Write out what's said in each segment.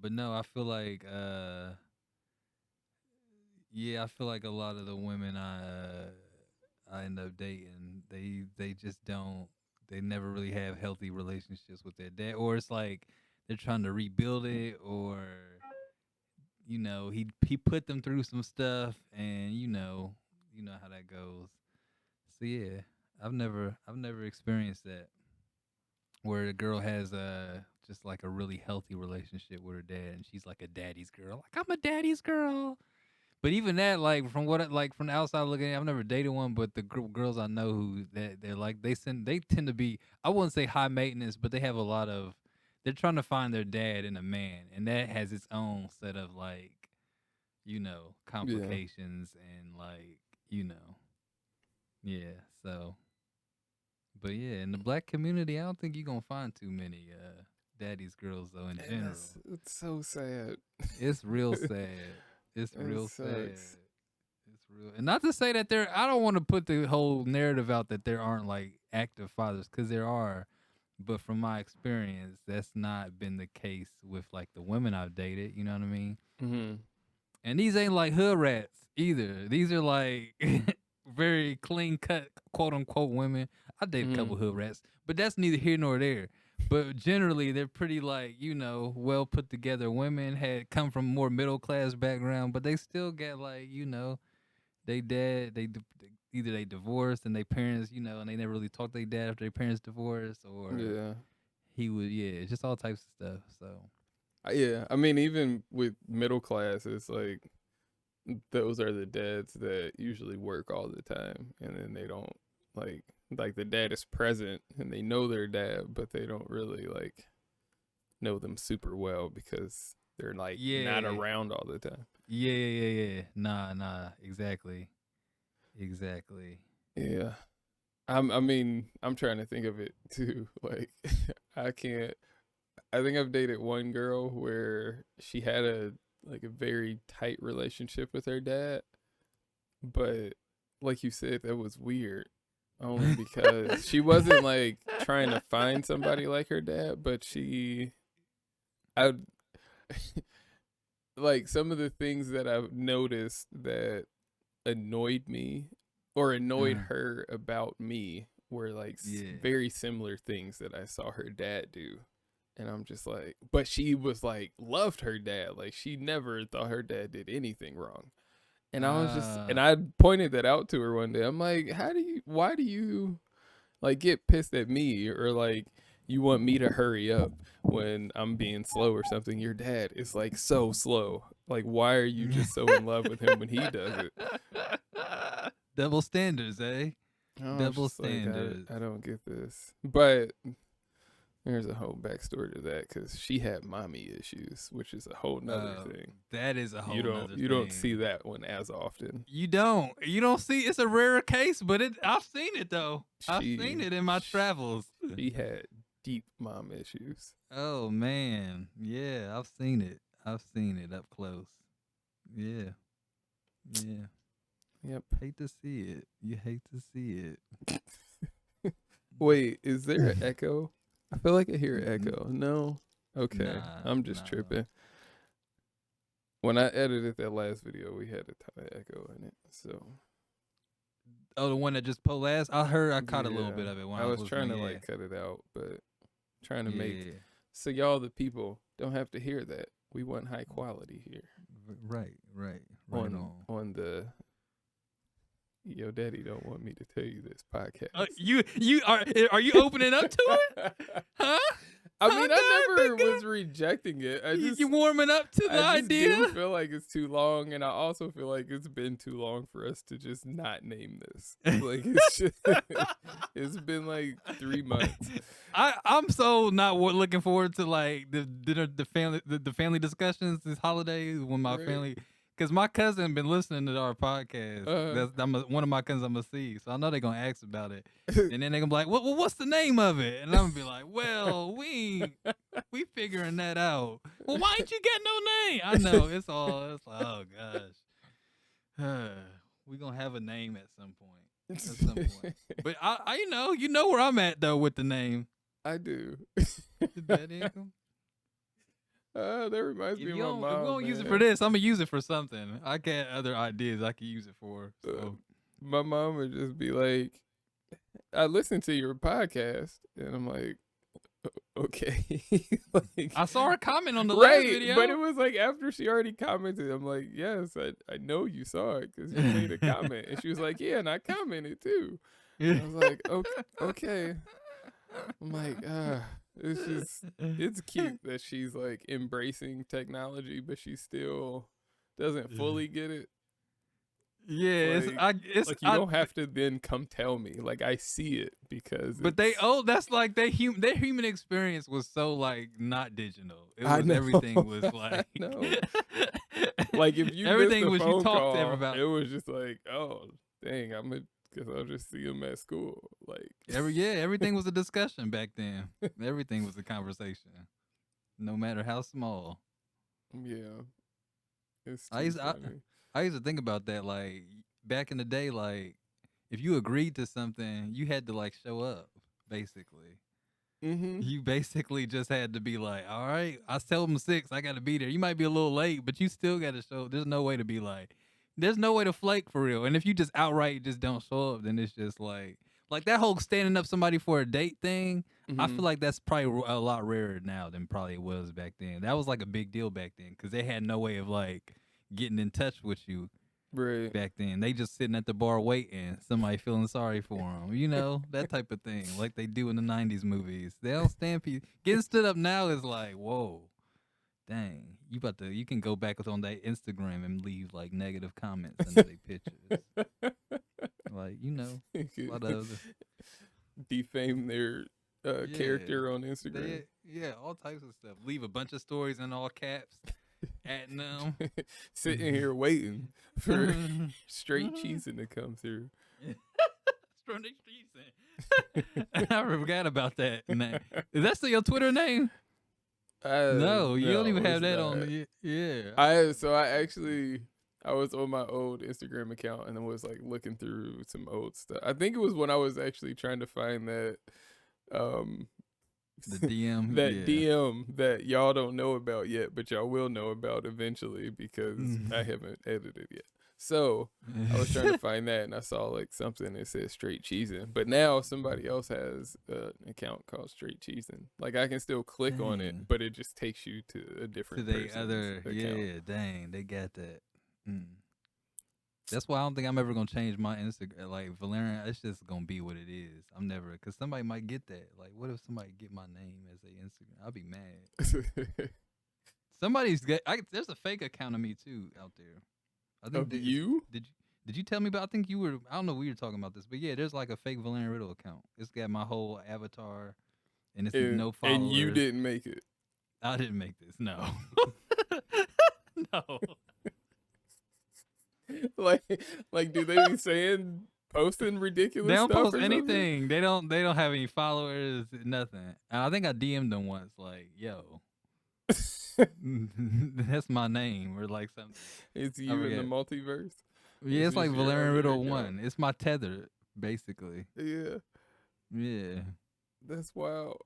But no, I feel like yeah, I feel like a lot of the women I end up dating, they just don't they never really have healthy relationships with their dad, or it's like they're trying to rebuild it, or he put them through some stuff, and you know how that goes. So yeah, I've never experienced that where the girl has just like a really healthy relationship with her dad, and she's like a daddy's girl. Like, I'm a daddy's girl. But even that, like from the outside looking in, I've never dated one, but the girls I know who that they're like they tend to be, I wouldn't say high maintenance, but they have a lot of, they're trying to find their dad in a man, and that has its own set of like Yeah. complications and like yeah. So, but yeah, in the black community, I don't think you're gonna find too many daddy's girls though in And general. it's so sad. It's real sad. It's It real sad. sucks. It's real, and not to say that there. I don't want to put the whole narrative out that there aren't like active fathers, because there are. But from my experience, that's not been the case with like the women I've dated. You know what I mean? Hmm. And these ain't like hood rats either. These are like very clean cut, quote unquote women. I date a Hmm. couple hood rats, but that's neither here nor there. But generally, they're pretty like well put together women. Had come from more middle class background, but they still get like they dad either they divorced and they parents and they never really talked to their dad after their parents divorced, or Yeah. he would just all types of stuff. So Yeah. I mean, even with middle class, it's like those are the dads that usually work all the time, and then they don't like the dad is present and they know their dad, but they don't really like know them super well because they're like not yeah, around all the time. yeah. Nah, exactly, exactly. Yeah. I mean, I'm trying to think of it too. Like, I can't. I think I've dated one girl where she had a very tight relationship with her dad, but like you said, that was weird. Only because she wasn't like trying to find somebody like her dad, but I like some of the things that I've noticed that annoyed me or annoyed uh, her about me were like yeah. very similar things that I saw her dad do. And I'm just like, but she was like, loved her dad. Like, she never thought her dad did anything wrong. And Uh, I pointed that out to her one day. I'm like, why do you like get pissed at me, or like you want me to hurry up when I'm being slow or something? Your dad is like so slow. Like, why are you just so in love with him when he does it? double standards, eh? I was Double just like, standards. I don't get this. But there's a whole backstory to that because she had mommy issues, which is a whole nother thing. That is a You whole don't nother you don't see thing. that one as often. You don't see. It's a rare case, but I've seen it though. I've seen She it in my travels. she had deep mom issues. Oh man, yeah, I've seen it. I've seen it up close. Yeah, yeah. Yep. Hate to see it. You hate to see Wait, is there an it. echo? I feel like I hear an N- echo. No. Okay, nah, I'm just nah. tripping. When I edited that last video, we had a ton of echo in it. So Oh, the one that just pulled last. I caught a little yeah, bit of it when I I was was trying listening. to Yeah, like cut it out, but trying to make yeah. so y'all the people don't have to hear that. We want high quality here Right on on. the Yo Daddy don't want me to tell you this podcast. You are you opening up to it? Huh? I Huh, mean, I God, big never guy? was rejecting it. You warming up to the I just do idea? feel like it's too long, and I also feel like it's been too long for us to just not name this. Like it's just, it's been like 3 months. I'm so not looking forward to like the dinner, the family discussions this holiday when my Right? family, because my cousin been listening to our podcast. Uh, One of my cousins I'm gonna see, so I know they're gonna ask about it, and then they're gonna be like, what's the name of it?" And I'm gonna be like, "Well, we figuring that out. Well, why ain't you get no name?" I know it's like, oh gosh, we gonna have a name at some point. At some point, but I you know where I'm at though with the name. I do. That income. That reminds me of my If we mom, don't use it for man. this, I'm gonna use it for something. I got other ideas I could use it for. Uh, So my mom would just be like, "I listened to your podcast," and I'm like, "Okay." Like, I saw her comment on the last right, video. but it was like after she already commented. I'm like, "Yes, I know you saw it because you made a comment," and she was like, "Yeah, and I commented too." And I was like, "Okay, okay." I'm like, it's just, it's cute that she's like embracing technology, but she still doesn't fully get it. Yeah, Like you don't have to then come tell me. Like I see it because but that's like their human experience was so like not digital. It I was know. everything was I like know. Like if you missed everything a was you phone talked to call, everybody. it was just like, oh dang, guess I'll just see him at school. Like Everything was a discussion back then. Everything was a conversation, no matter how small. yeah, it's I too used I, funny. I used to think about that like back in the day, like if you agreed to something, you had to like show up, basically. Mm-hmm. You basically just had to be like, all right, I tell them 6, I got to be there. You might be a little late, but you still got to show. There's no way to be like, there's no way to flake for real. And if you just outright just don't show up, then it's just like that whole standing up somebody for a date thing. I Mm-hmm. feel like that's probably a lot rarer now than probably it was back then. That was like a big deal back then because they had no way of like getting in touch with you Right. back then. They just sitting at the bar waiting, somebody feeling sorry for them, that type of thing, like they do in the '90s movies. They don't stand people. Getting stood up now is like, whoa, dang, you can go back on that Instagram and leave like negative comments under their pictures, like a lot of other, Defame their yeah, character on Instagram. all types of stuff. Leave a bunch of stories in all caps, at them. Sitting here waiting for straight cheesing to come through. From the streets. I forgot about that name. Is that still your Twitter name? No, you don't even have it's that not. on the. Yeah. I was on my old Instagram account and I was like looking through some old stuff. I think it was when I was actually trying to find that um The DM. that Yeah. DM that y'all don't know about yet, but y'all will know about eventually because I haven't edited yet. So I was trying to find that and I saw like something that said straight cheesing. But now somebody else has an account called straight cheesing. Like I can still click on Dang. it, but it just takes you to a To different the person's other. account. Yeah. Dang, they got that. That's why I don't think I'm ever gonna change my Instagram. Like Valerian, it's just gonna be what it is. I'm never, cause somebody might get that. Like, what if somebody get my name as a Instagram? I'll be mad. There's a fake account of me too out there. I think Of you? did you tell me about? I think you were. I don't know. We were talking about this, but yeah, there's like a fake Valerian Riddle account. It's got my whole avatar, and it's no followers. And you didn't make it. I didn't make this. No. No. like do they be saying posting ridiculous They don't stuff post or something? anything. They don't have any followers, nothing. And I think I DM'd them once, like, yo. That's my name, or like something. It's you in the multiverse. Yeah, it's like just your Valerian other Riddle account. 1. It's my tether, basically. Yeah, Yeah. that's wild.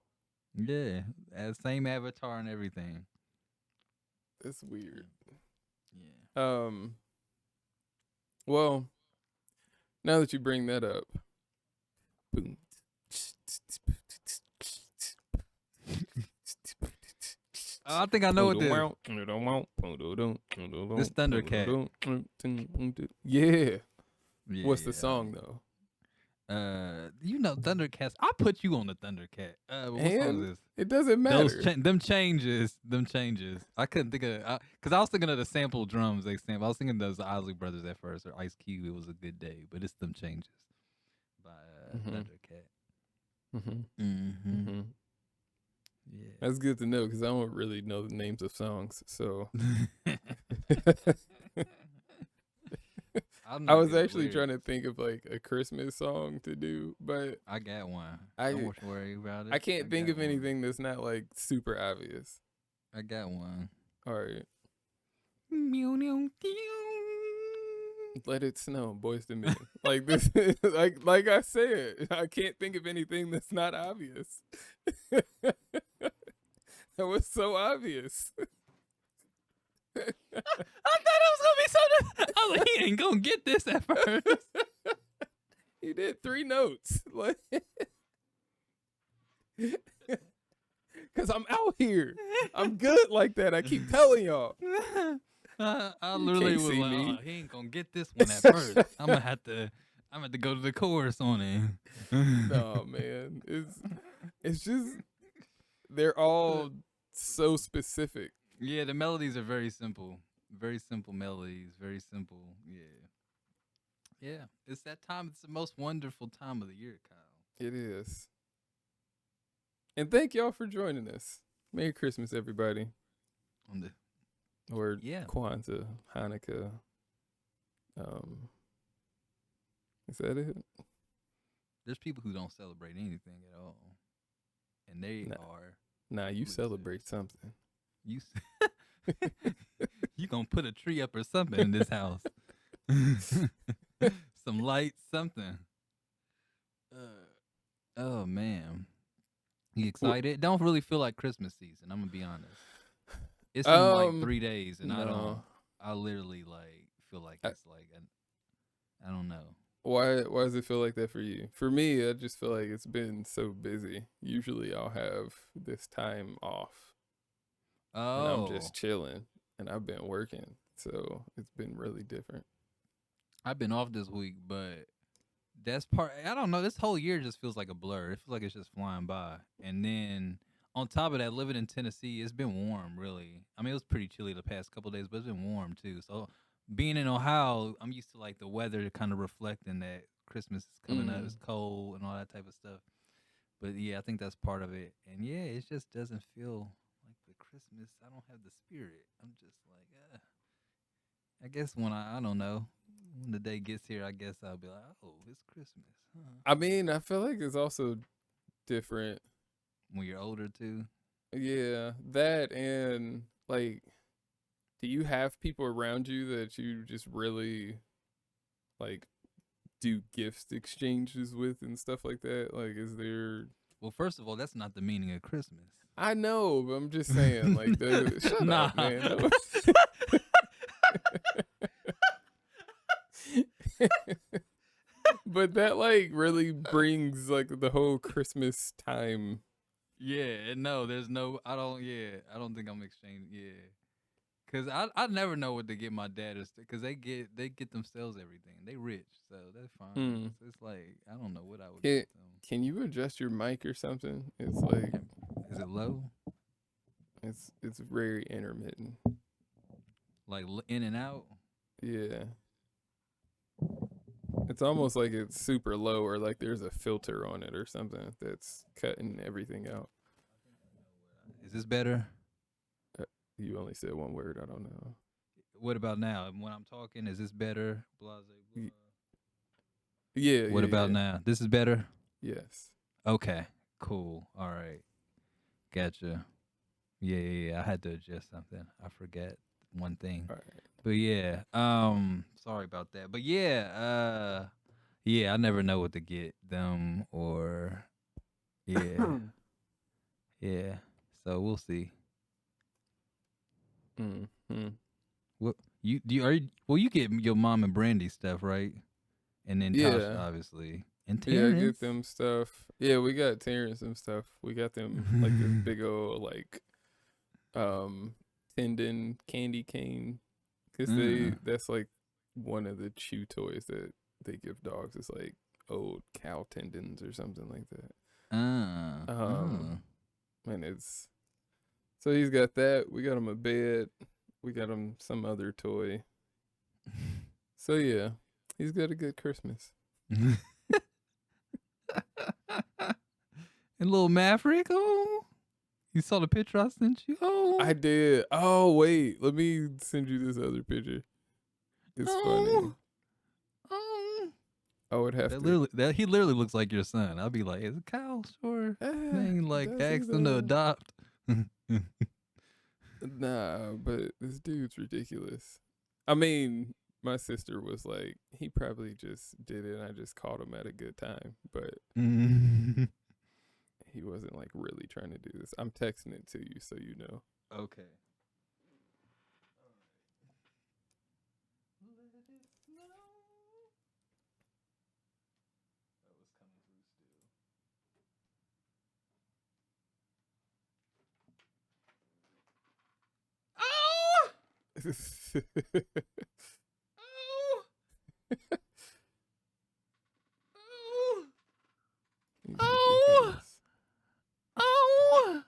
Yeah. Same avatar and everything. That's weird. Yeah. Well, now that you bring that up, I think I know what this. This Thundercat. Yeah. Yeah, What's the yeah. song though? Thundercats. I put you on the Thundercat. What song And is this? it doesn't matter. Them changes. I couldn't think of because I was thinking of the sample drums they sample. I was thinking those Isley Brothers at first or Ice Cube. It was a good day, but it's them changes by Thundercat. Yeah, That's good to know because I don't really know the names of songs. So I was actually trying to think of like a Christmas song to do, but I got one. I Don't worry about it. I can't think got of one. anything that's not like super obvious. I got one. All right. Meow, meow, meow. Let It Snow, Boys to Men. Like this, like I said, I can't think of anything that's not obvious. That was so obvious. he ain't gonna get this at first. He did 3 notes. Like, because I'm out here. I'm good like that. I keep telling y'all. I You literally can't was see like, me. oh, he ain't gonna get this one at first. I'm gonna have to go to the chorus on it. No, man. It's just they're all so specific. Yeah, the melodies are very simple. Very simple melodies. Very simple. Yeah. Yeah. It's that time. It's the most wonderful time of the year, Kyle. It is. And thank y'all for joining us. Merry Christmas, everybody. On the Or Yeah. Kwanzaa, Hanukkah. Is that it? There's people who don't celebrate anything at all. And they are Nah, you losers. celebrate something. You you gonna put a tree up or something in this house. Some lights, something. Oh man. You excited? Don't really feel like Christmas season, I'm gonna be honest. It's in like 3 days and no. I literally like feel like it's like I don't know. Why does it feel like that for you? For me, I just feel like it's been so busy. Usually I'll have this time off. Oh. And I'm just chilling. And I've been working. So it's been really different. I've been off this week, but that's part. I don't know. This whole year just feels like a blur. It feels like it's just flying by. And then on top of that, living in Tennessee, it's been warm. Really, I mean, it was pretty chilly the past couple of days, but it's been warm too. So being in Ohio, I'm used to like the weather kind of reflecting that Christmas is coming up. It's cold and all that type of stuff. But yeah, I think that's part of it. And yeah, it just doesn't feel like the Christmas. I don't have the spirit. I'm just like, I guess when I don't know, when the day gets here, I guess I'll be like, oh, it's Christmas. Huh? I mean, I feel like it's also different When you're older too. Yeah, that and like, do you have people around you that you just really like do gifts exchanges with and stuff like that? Like, is there? Well, first of all, that's not the meaning of Christmas. I know, but I'm just saying, like, shut up, man. No. But that like really brings like the whole Christmas time. Yeah, no, there's no. I don't. Yeah, I don't think I'm exchanging. Yeah, cause I never know what to get my dad, cause they get themselves everything. They rich, so that's fine. So it's like I don't know what I would get them. Can you adjust your mic or something? It's like, is it low? It's very intermittent. Like in and out. Yeah. It's almost like it's super low or like there's a filter on it or something that's cutting everything out. Is this better? You only said one word. I don't know. What about now? When I'm talking, is this better? Blase, blah. Yeah. What about now? This is better? Yes. Okay. Cool. All right. Gotcha. Yeah. I had to adjust something. I forget one thing. All right. But yeah. Sorry about that. But yeah, I never know what to get them or yeah. Yeah. So we'll see. What you get your mom and Brandy stuff, right? And then Tasha, obviously. And Terrence. Yeah, I get them stuff. Yeah, we got Terrence and stuff. We got them like this big old like tendon candy cane. Cause that's like one of the chew toys that they give dogs. It's like old cow tendons or something like that. And it's so he's got that. We got him a bed. We got him some other toy. So yeah, he's got a good Christmas. And little Maverick, oh, you saw the picture I sent you? Oh, I did. Oh wait, let me send you this other picture. It's funny. I would have to. He literally looks like your son. I'll be like, is it Kyle? Sure. Dang, like ask him to adopt. Nah, but this dude's ridiculous. I mean, my sister was like, he probably just did it and I just caught him at a good time. But he wasn't like really trying to do this. I'm texting it to you so you know. Okay. it snow. That was coming through still. Oh! Oh! Oh! He's Oh! ridiculous. Oh!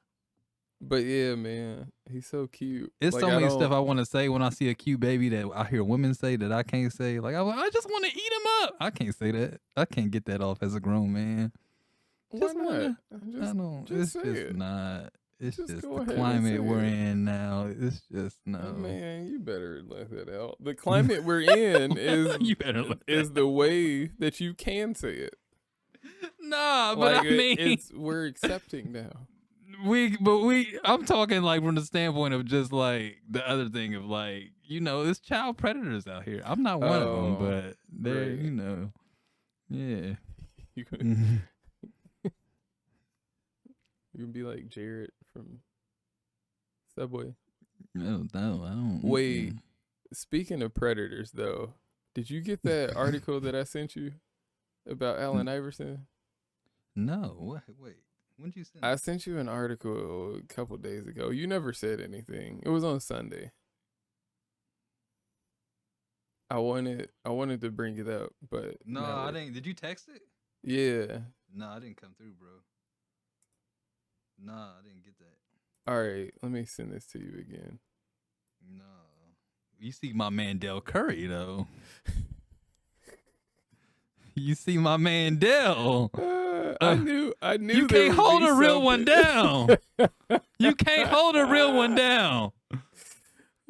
But yeah, man, he's so cute. It's Like so I many stuff don't. I want to say when I see a cute baby that I hear women say that I can't say. Like, I just want to eat him up. I can't say that. I can't get that off as a grown man. Why Just want not? to. I don't. Just It's say just it. not. It's Just just go the ahead and say climate we're it. in now. It's just no. Man, you better let that out. The climate we're in You better let that. is the way that you can say it. Nah, but Like I mean, it's we're accepting now. I'm talking like from the standpoint of just like the other thing of like, it's child predators out here. I'm not one of them, Oh, but they're, right. yeah. You could you can be like Jared from Subway. No, I don't. Wait, speaking of predators though, did you get that article that I sent you about Allen Iverson? No, wait. When did you send I it? sent you an article a couple days ago. You never said anything. It was on Sunday. I wanted to bring it up, but No, I didn't. Did you text it? Yeah. No, I didn't come through, bro. No, I didn't get that. All right, let me send this to you again. No. You see my man Del Curry though. You see my man Del. I knew. You there can't would hold be a real one something. down. You can't hold a real one down.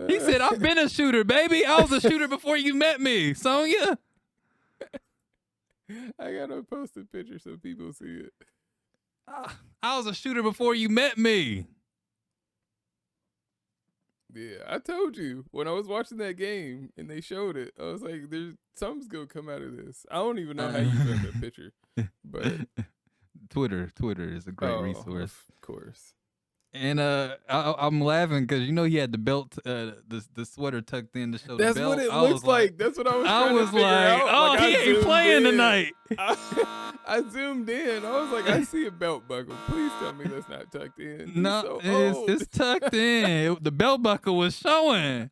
He said, "I've been a shooter, baby. I was a shooter before you met me, Sonya." I gotta post a picture so people see it. I was a shooter before you met me. Yeah, I told you when I was watching that game and they showed it. I was like, "There's something's gonna come out of this." I don't even know how you found that picture, but Twitter is a great resource. Of course. And I'm laughing because he had the belt, the sweater tucked in to show That's the belt. what it looks like. That's what I was trying to figure out. Oh, he ain't playing tonight. I zoomed in. I was like, I see a belt buckle. Please tell me that's not tucked in. He's No, so old. it's tucked in. The belt buckle was showing.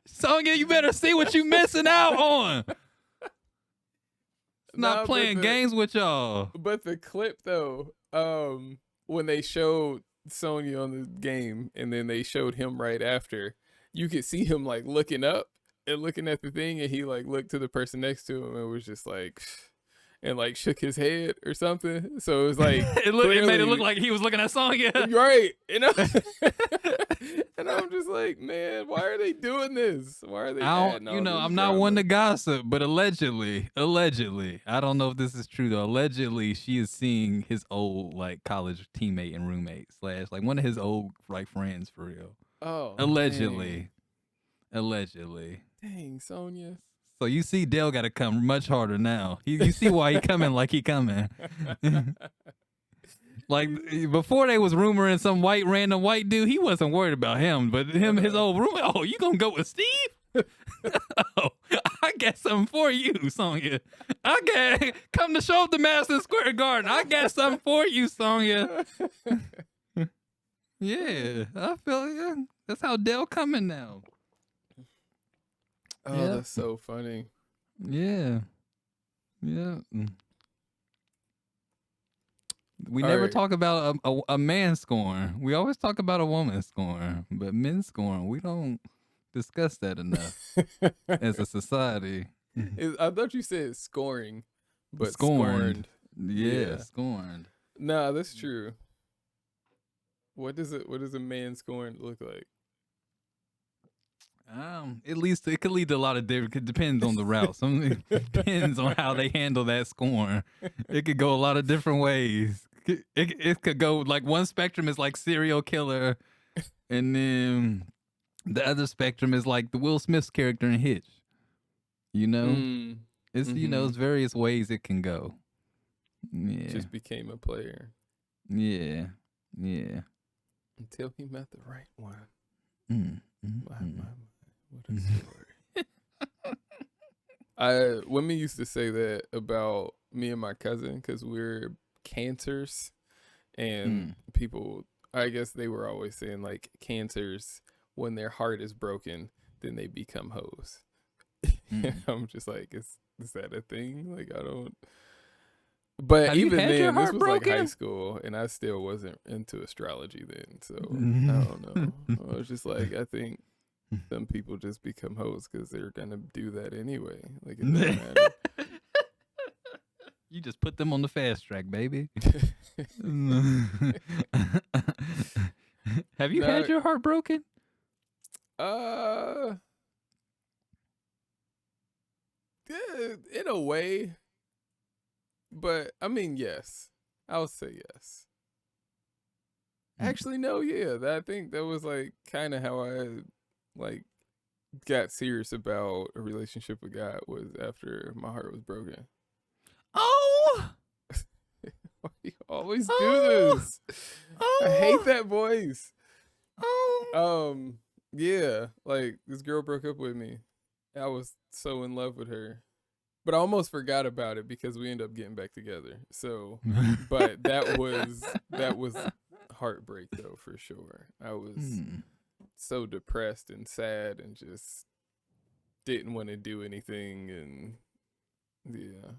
Sonya, you better see what you missing out on. Not playing games with y'all. But the clip though, when they showed Sonya on the game and then they showed him right after, you could see him like looking up and looking at the thing, and he like looked to the person next to him and was just like, and like shook his head or something. So it was like it made it look like he was looking at Sonya. Right. And I'm just like, man, why are they doing this? Why are they adding all this I'm not drama? one to gossip, but allegedly, I don't know if this is true though. Allegedly, she is seeing his old like college teammate and roommate / like one of his old like friends for real. Oh, allegedly. Dang, Sonya. So you see, Dale got to come much harder now. You see why he coming like he coming. Like before, they was rumoring some random white dude. He wasn't worried about him, but his old roommate. Oh, you gonna go with Steve? Oh, I got something for you, Sonya. Come to show up the Madison Square Garden. I got something for you, Sonya. Yeah, I feel that's how Dale coming now. Oh, Yep. That's so funny. Yeah. We All never right. talk about a man scoring. We always talk about a woman scoring, but men scoring, we don't discuss that enough as a society. I thought you said scoring, but Scorned. scorned. Yeah, scorned. Nah, that's true. What does a man scorned look like? At least it could lead to a lot of different. It depends on the route. Something depends on how they handle that scoring. It could go a lot of different ways. It could go like one spectrum is like serial killer, and then the other spectrum is like the Will Smith's character in Hitch. It's it's various ways it can go. Yeah, Just became a player. Yeah. Until he met the right one. Mm. My, what a story. Women used to say that about me and my cousin because we're cancers, and Mm. people, I guess they were always saying like cancers, when their heart is broken, then they become hoes. Mm. I'm just like, is that a thing? Like, I don't. But Have you even had your then, this heart was like high broken? school, and I still wasn't into astrology then. So I don't know. I was just like, I think some people just become hoes because they're gonna do that anyway. Like, it don't matter. You just put them on the fast track, baby. Have you had No, your heart broken? uh, yeah, in a way, but I mean, yes, I'll say yes. Mm. Actually, no, yeah, I think that was like kind of how I like got serious about a relationship with God was after my heart was broken. Oh, Why do you always do oh, this? I hate oh, that voice. oh. Um, yeah, like this girl broke up with me. I was so in love with her, but I almost forgot about it because we ended up getting back together. So, but that was heartbreak though for sure. I was Hmm. so depressed and sad and just didn't want to do anything, and yeah.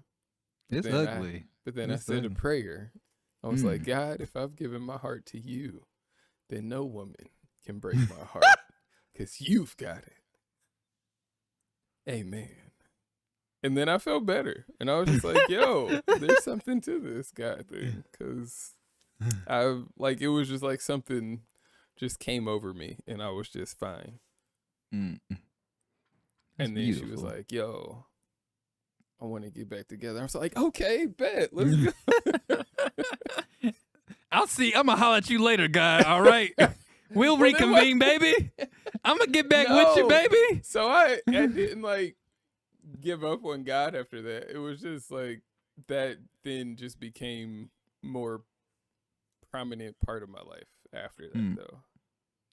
But It's then I ugly. but then I It's said a ugly. prayer. I was like, Mm. God, if I've given my heart to you, then no woman can break my heart because you've got it. Amen. And then I felt better. And I was just like, yo, there's something to this God thing. Because I, like, it was just like something just came over me and I was just fine. Mm. That's And then she was beautiful. like, yo, I want to get back together. I was like, okay, bet. Let's go. I'll see. I'm gonna holler at you later, guy. All right. We'll Well, then what? reconvene, baby. I'm gonna get back with you, No. baby. So I didn't like give up on God after that. It was just like that then just became more prominent part of my life after that Mm. though.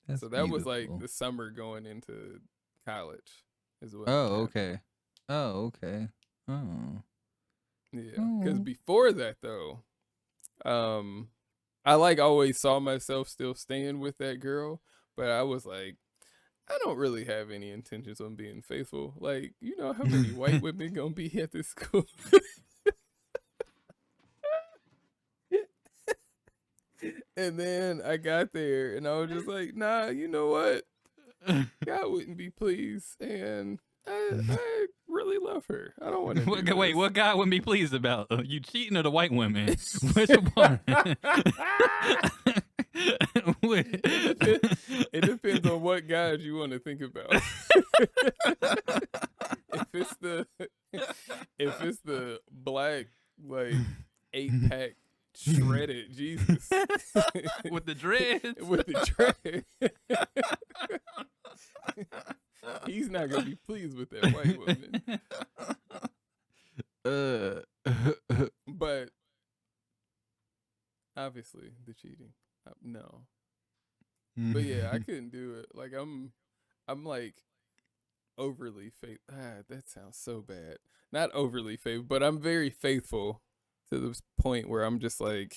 That's So that was like beautiful. the summer going into college is when that Oh, happened. okay. Oh, okay. Oh. Yeah. Cause Oh. before that though, um I like always saw myself still staying with that girl, but I was like, I don't really have any intentions on being faithful. Like, you know how many white women gonna be at this school? And then I got there and I was just like, nah, you know what? God wouldn't be pleased. And I really love her. I don't want to do Wait, this. what guy wouldn't be pleased about? You cheating or the white women? Which one? it, depends, it depends on what guys you want to think about. if it's the if it's the black like 8-pack shredded Jesus With the dreads? with the dread, he's not gonna be pleased with that white woman. But obviously the cheating, no. But yeah, I couldn't do it. Like I'm like overly faith. That sounds so bad. Not overly faithful, but I'm very faithful to the point where I'm just like,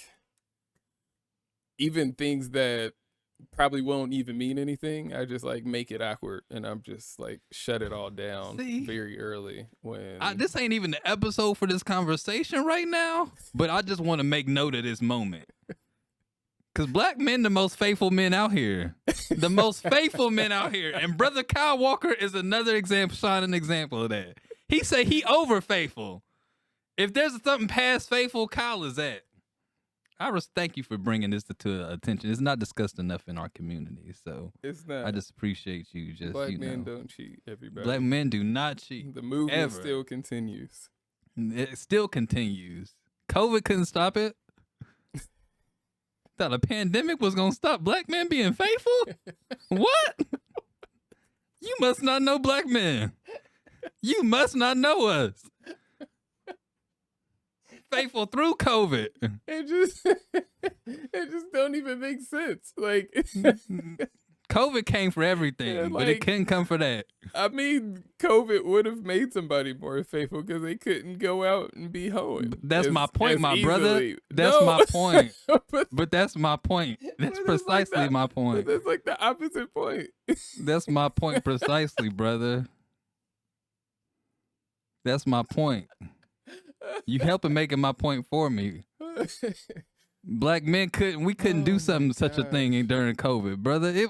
even things that probably won't even mean anything, I just like make it awkward, and I'm just like shut it all down See, very early when. this ain't even the episode for this conversation right now, but I just want to make note of this moment. Because black men, the most faithful men out here. The most faithful men out here. And Brother Kyle Walker is another example, shining example of that. He say he over faithful. If there's something past faithful, Kyle is that. I just thank you for bringing this to attention. It's not discussed enough in our community, so It's I not. just appreciate you. Just Black men don't cheat, black everybody. men do not cheat The movement ever. still continues. It still continues. COVID couldn't stop it. Thought a pandemic was gonna stop black men being faithful. What? You must not know black men. You must not know us. Faithful through COVID. It just don't even make sense. Like COVID COVID came for everything, but it couldn't come for that. I mean, COVID would have made somebody more faithful because they couldn't go out and be hoeing. That's my point, my easily. brother. That's my point. But that's my point. That's precisely like my point. That's like the opposite point. That's my point precisely, brother. That's my point. You helping making my point for me. Black men couldn't do such a thing during COVID, brother.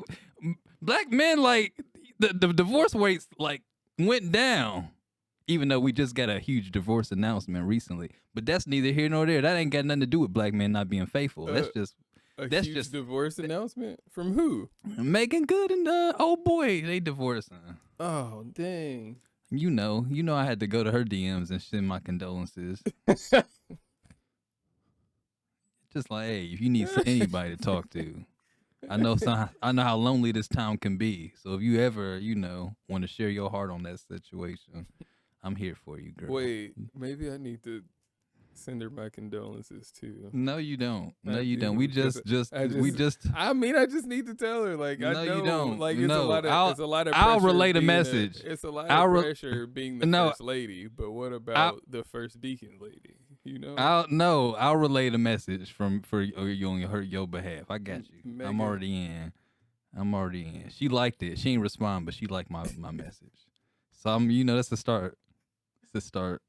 Black men, like, the divorce rates like went down, even though we just got a huge divorce announcement recently. But that's neither here nor there. That ain't got nothing to do with black men not being faithful. That's just divorce announcement from who? Megan Good and oh boy, they divorcing. Oh dang. You know I had to go to her DMs and send my condolences. Just like, hey, if you need anybody to talk to, I know how lonely this town can be. So if you ever, want to share your heart on that situation, I'm here for you, girl. Wait, maybe I need to send her my condolences too. No, you don't. No, you don't. I just need to tell her. Like, no, I know, you don't. like, No, it's a lot of pressure. I'll relay the message. It's a lot of pressure being the first lady. But what about the first deacon lady? I'll relay the message for you on your behalf. I got you. Megan. I'm already in. She liked it. She didn't respond, but she liked my message. So that's a start. It's a start.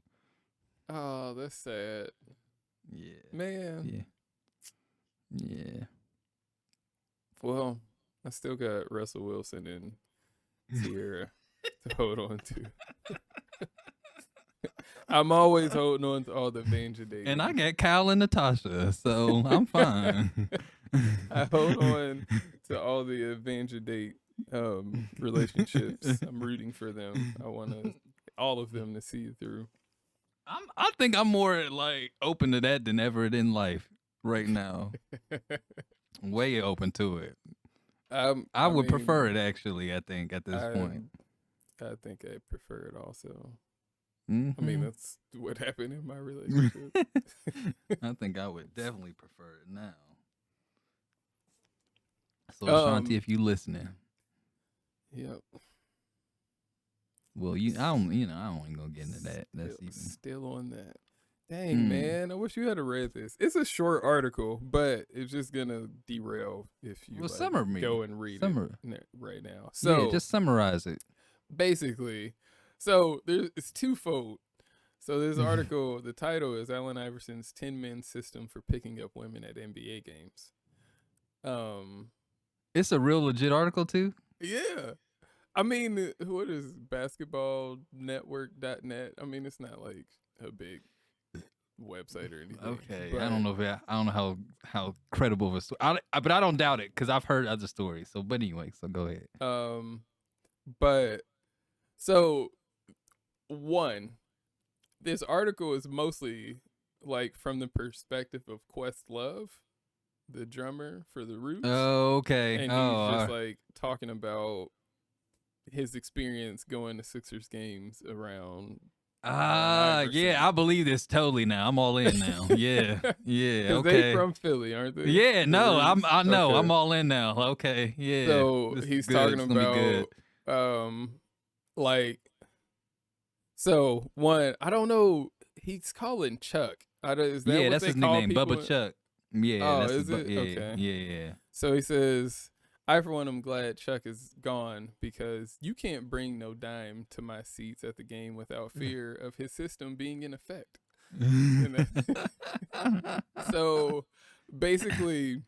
Oh, that's sad. Yeah. Man. Yeah. Well, I still got Russell Wilson and Sierra to hold on to. I'm always holding on to all the Vanja dating. And I got Kyle and Natasha, so I'm fine. I hold on to all the Vanja date relationships. I'm rooting for them. I want all of them to see it through. I think I'm more like open to that than ever in life right now. Way open to it. I would prefer it actually. I think at this point. I think I prefer it also. Mm-hmm. I mean, that's what happened in my relationship. I think I would definitely prefer it now. So Ashanti, if you listening, yep. Well, I don't even gonna get into that. That's still on that. Dang, man, I wish you had read this. It's a short article, but it's just gonna derail if you go and read it right now. So yeah, just summarize it. Basically, so it's twofold. So this article, the title is Allen Iverson's 10-man system for picking up women at NBA games. It's a real legit article too? Yeah. I mean, what is basketballnetwork.net? I mean, it's not like a big website or anything. Okay, I don't know how credible of a story, but I don't doubt it because I've heard other stories. So, but anyway, so go ahead. But so this article is mostly like from the perspective of Questlove, the drummer for the Roots. Oh, okay. And he's just like talking about his experience going to Sixers games around. Yeah, I believe this totally now. I'm all in now. Yeah, okay. They from Philly, aren't they? Yeah, no, I know. Okay. I'm all in now. Okay, yeah. So he's talking about I don't know. He's calling Chuck. Is that what that's they his call nickname, people? Bubba Chuck. Yeah. Oh, that's is it? Yeah, okay. Yeah. So he says, I, for one, am glad Chuck is gone because you can't bring no dime to my seats at the game without fear of his system being in effect. So basically,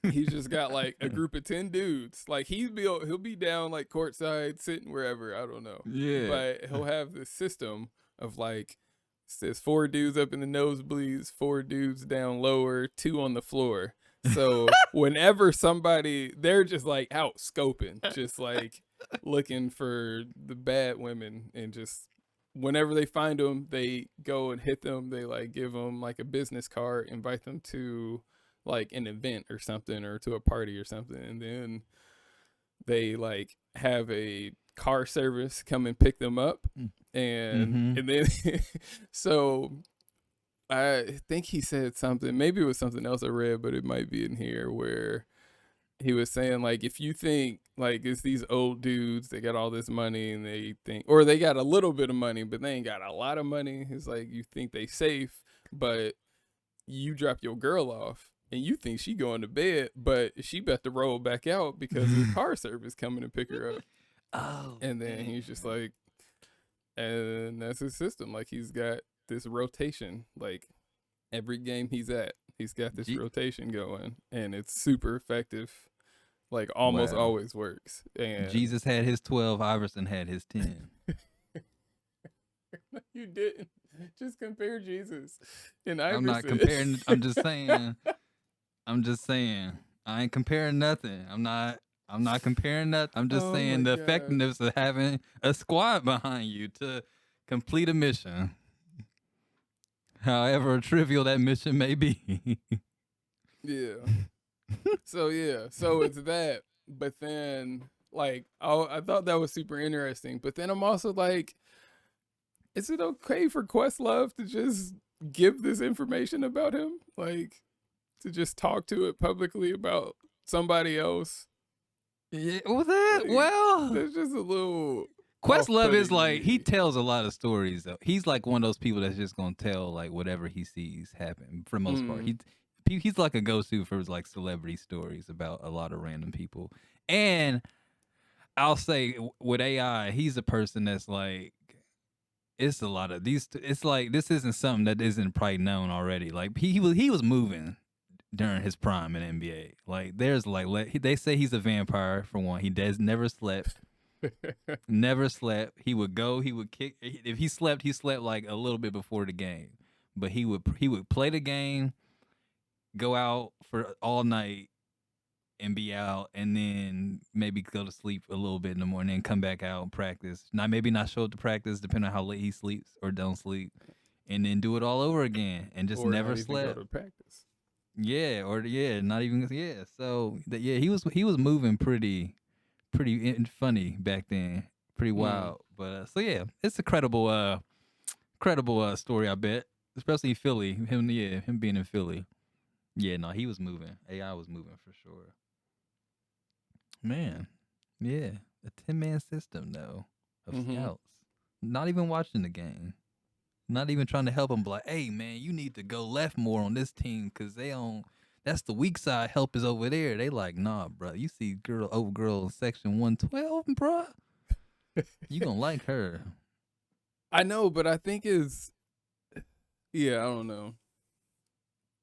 he's just got like a group of 10 dudes. Like he'll be down like courtside, sitting wherever, I don't know. Yeah. But he'll have this system of like, says 4 dudes up in the nosebleeds, 4 dudes down lower, 2 on the floor. So whenever they're just like out scoping, just like looking for the bad women, and just whenever they find them, they go and hit them. They like give them like a business card, invite them to like an event or something, or to a party or something. And then they like have a car service come and pick them up. And then so I think he said something, maybe it was something else I read, but it might be in here, where he was saying like, if you think Like it's these old dudes. They got all this money, and they think, or they got a little bit of money, but they ain't got a lot of money. It's like you think they safe, but you drop your girl off, and you think she going to bed, but she about to roll back out because the car service coming to pick her up. Oh, And then he's just like, and that's his system. Like he's got this rotation. Like every game he's at, he's got this rotation going, and it's super effective. Like almost wow. always works. And Jesus had his 12. Iverson had his 10. you didn't just compare Jesus and Iverson. I'm not comparing. I'm just saying. I'm just saying. I ain't comparing nothing. I'm not comparing nothing. I'm just saying the effectiveness of having a squad behind you to complete a mission. However trivial that mission may be. Yeah. So it's that. But then like I thought that was super interesting. But then I'm also like, is it okay for Questlove to just give this information about him? Like to just talk to it publicly about somebody else? Yeah, well, there's just a little. Questlove is like, he tells a lot of stories though. He's like one of those people that's just gonna tell like whatever he sees happen for the most part. He's like a go-to for like celebrity stories about a lot of random people. And I'll say with AI, he's a person that's like, it's a lot of these. It's like this isn't something that isn't probably known already. Like he was moving during his prime in NBA. Like there's like they say he's a vampire for one. He never slept. Never slept. He would go. He would kick. If he slept like a little bit before the game. But he would play the game, go out for all night, and be out, and then maybe go to sleep a little bit in the morning, and come back out and practice. Maybe not show up to practice, depending on how late he sleeps or don't sleep, and then do it all over again, and just never slept. Go to practice. Yeah, not even So he was moving pretty funny back then, pretty wild. But so yeah, it's a credible story, I bet, especially Philly. Him being in Philly. Yeah, no, he was moving. AI was moving for sure. Man, yeah, a 10-man system though of scouts, not even watching the game. Not even trying to help him, like, hey man, you need to go left more on this team because that's the weak side. Help is over there. They like, nah, bro. You see girl in section 112, bro. You gonna like her. I know, but I think I don't know.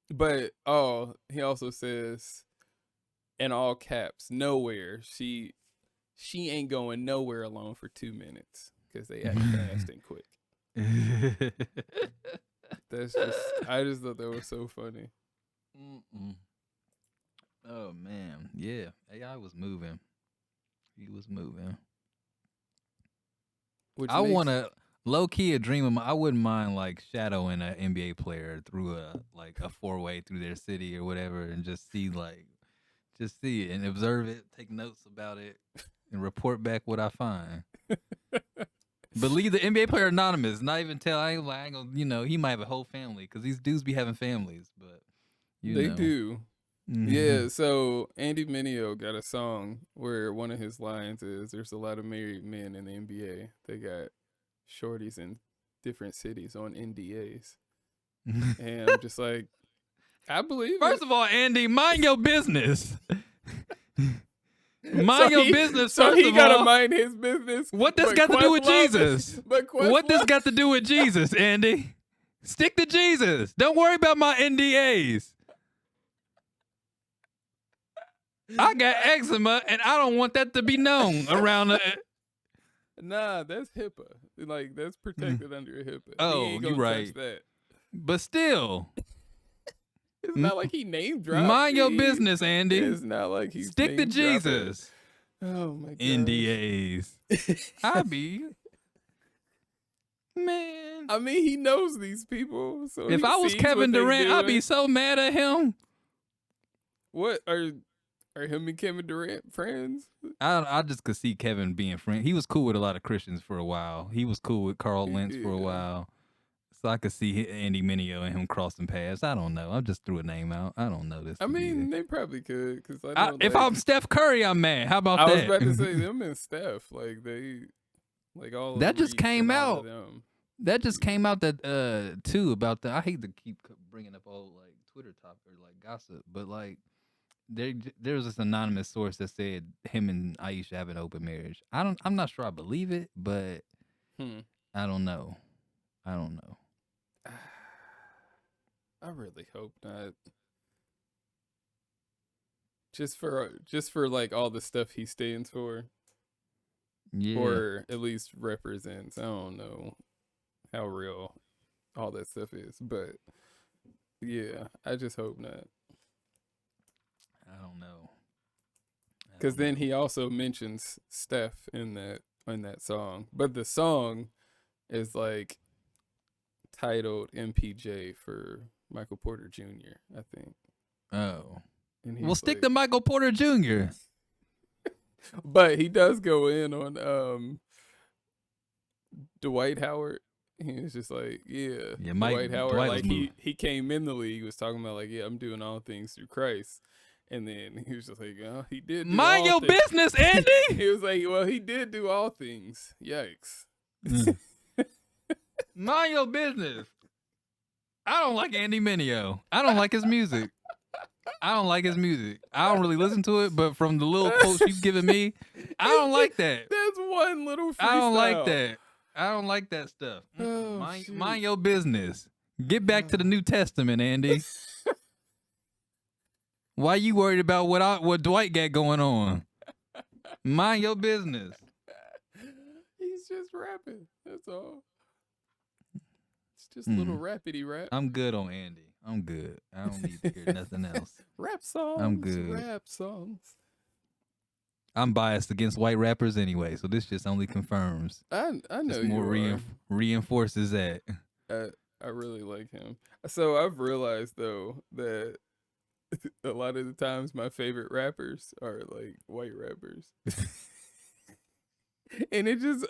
But he also says in all caps, nowhere. She ain't going nowhere alone for 2 minutes because they act fast and quick. I just thought that was so funny. Oh man, yeah, AI was moving. He was moving. I want to low key a dream of mine. I wouldn't mind like shadowing an NBA player through a 4-way through their city or whatever, and just see it and observe it, take notes about it, and report back what I find. But leave the NBA player anonymous. Not even tell. I ain't gonna, he might have a whole family because these dudes be having families. But they do. Mm-hmm. Yeah. So Andy Mineo got a song where one of his lines is, "There's a lot of married men in the NBA. They got shorties in different cities on NDAs." And I'm just like, I believe. First of all, Andy, mind your business. Mind your business. So he gotta mind his business. What this got to do with Jesus? What this got to do with Jesus, Andy? Stick to Jesus. Don't worry about my NDAs. I got eczema, and I don't want that to be known around. Nah, that's HIPAA. Like that's protected under HIPAA. Oh, you're right. That. But still. It's not like he name dropped. Mind your business, Andy. It's not like he's stick to Jesus. Oh my god. NDAs. I be man. I mean, he knows these people. So if I was Kevin Durant, I'd be so mad at him. What are him and Kevin Durant friends? I just could see Kevin being friends. He was cool with a lot of Christians for a while. He was cool with Carl Lentz for a while. So I could see Andy Mineo and him crossing paths. I don't know. I just threw a name out. I don't know this I mean, nigga. they probably could, because I know, If like, I'm Steph Curry, I'm mad. How about I was that? about to say, them and Steph, like, they, like, all of That just Reese came and all of out. them. That just came out that too about the. I hate to keep bringing up old like Twitter top or like gossip, but like there was this anonymous source that said him and Aisha have an open marriage. I'm not sure I believe it, but Hmm. I don't know. I don't know. I really hope not. Just for like all the stuff he stands for, Yeah, or at least represents. I don't know how real all that stuff is, but yeah, I just hope not. I don't know. I Because don't then know. he also mentions Steph in that song, but the song is like titled MPJ for Michael Porter Jr. I think, Oh, and well, he's stick like, to Michael Porter Jr. but he does go in on Dwight Howard. He was just like, yeah, Yeah, Dwight Howard. Dwight was Like moving. he came in the league, was talking about like, yeah, I'm doing all things through Christ. And then he was just like, oh, he did do Mind all your things. business, Andy. He was like, well, he did do all things. Yikes. Mind your business. I don't like Andy Mineo. I don't like his music. I don't like his music. I don't really listen to it, but from the little quotes you've given me, I don't like that. That's one little freestyle. I don't like that. I don't like that stuff. Oh, Mind your business. Get back to the New Testament, Andy. Why you worried about what Dwight got going on? Mind your business. He's just rapping. That's all. It's just little rapidy rap. I'm good on Andy. I'm good. I don't need to hear nothing else. Rap songs. I'm good. Rap songs. I'm biased against white rappers anyway, so this just only confirms. I know Just you more are. reinforces that. I really like him. So I've realized though that a lot of the times my favorite rappers are like white rappers. And it just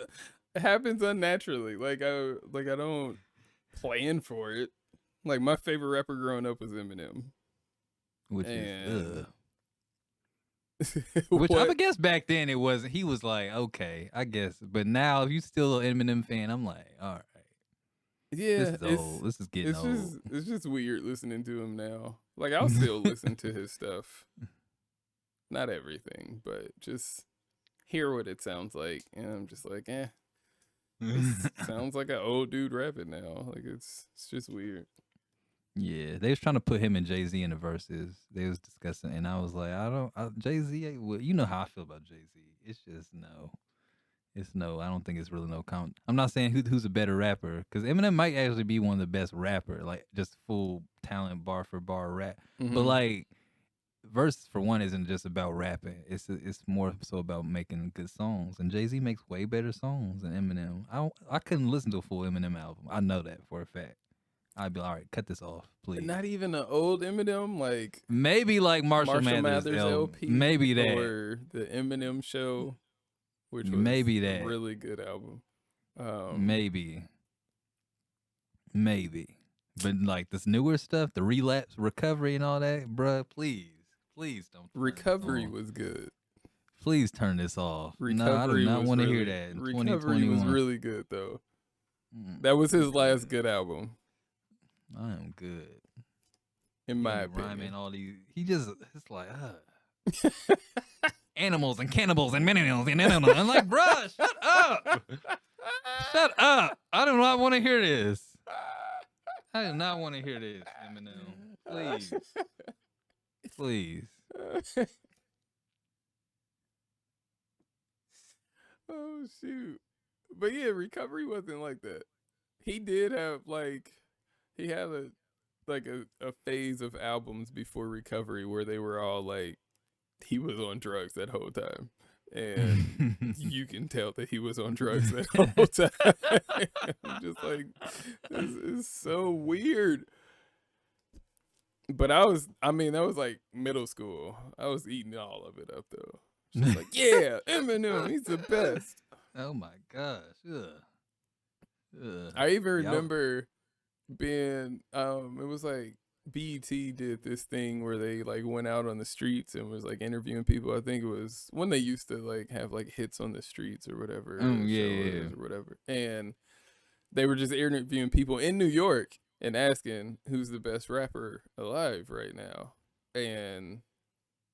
happens unnaturally. Like I don't plan for it. Like my favorite rapper growing up was Eminem. Which And is which what? I guess back then it wasn't. He was like, okay, I guess. But now if you still an Eminem fan, I'm like, all right. Yeah, This is old. This is getting old. it's just weird listening to him now. Like I'll still listen to his stuff. Not everything, but just hear what it sounds like. And I'm just like, this sounds like an old dude rapping now. Like it's just weird. Yeah, they was trying to put him and Jay-Z in the verses. They was discussing, and I was like, Jay-Z, well, you know how I feel about Jay-Z. It's just no. It's no. I don't think it's really no count. I'm not saying who's a better rapper, because Eminem might actually be one of the best rapper, like just full talent, bar for bar rap. But like, verse for one isn't just about rapping. It's more so about making good songs. And Jay-Z makes way better songs than Eminem. I couldn't listen to a full Eminem album. I know that for a fact. I'd be all right. Cut this off, please. Not even an old Eminem, like Maybe like Marshall Mathers LP, maybe that, or the Eminem Show, which was maybe a that, really good album. maybe, but like this newer stuff, the relapse, recovery, and all that, bruh, please don't. Recovery was good. Please turn this off. No, I do Recovery not was want to really, hear that. In Recovery was 2021. really good though. That was his last good album, I am good. in my Rhyming opinion. all these, it's like animals and cannibals and minerals and animals. I'm like, bruh, shut up. Shut up. I do not want to hear this. I do not want to hear this, Eminem. Please. Oh shoot. But yeah, Recovery wasn't like that. He did have he had a phase of albums before Recovery where they were all like he was on drugs that whole time. And you can tell that he was on drugs that whole time. I'm just like, this is so weird. But that was like middle school. I was eating all of it up though. Just like, yeah, Eminem, he's the best. Oh my gosh. Ugh. I even remember being it was like BET did this thing where they like went out on the streets and was like interviewing people. I think it was when they used to like have like hits on the streets or whatever the Yeah, show yeah. is or whatever. And they were just interviewing people in New York and asking who's the best rapper alive right now. And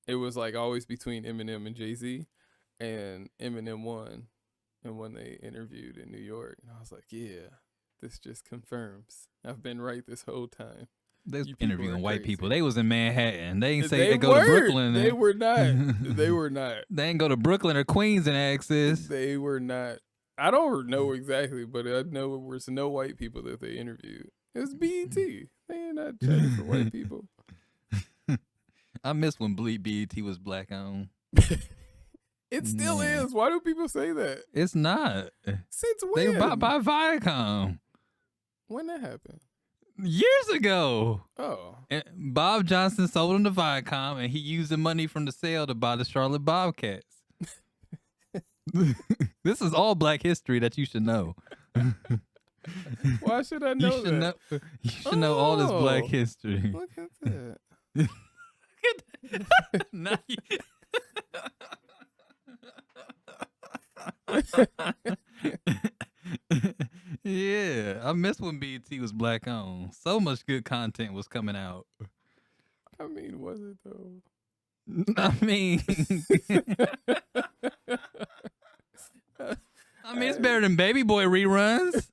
it was like always between Eminem and Jay-Z, and Eminem won. And when they interviewed in New York, and I was like, yeah, this just confirms I've been right this whole time. They was You people are interviewing white people. crazy. They was in Manhattan. They ain't say They they go to weren't. Brooklyn. They were not. They were not. They ain't go to Brooklyn or Queens and ask this. They were not. I don't know exactly, but I know there was no white people that they interviewed. It was BET. They ain't not checking for white people. I miss when BET was black owned. It still Man. is. Why do people say that? It's not. Since They when? were bought by Viacom When that happened? years ago. Oh. And Bob Johnson sold them to Viacom, and he used the money from the sale to buy the Charlotte Bobcats. This is all Black history that you should know. Why should I know that? You should know all this Black Oh. history. Look at that. Now you- Yeah, I miss when BET was black owned. So much good content was coming out. I mean, was it though? I mean, it's better than Baby Boy reruns.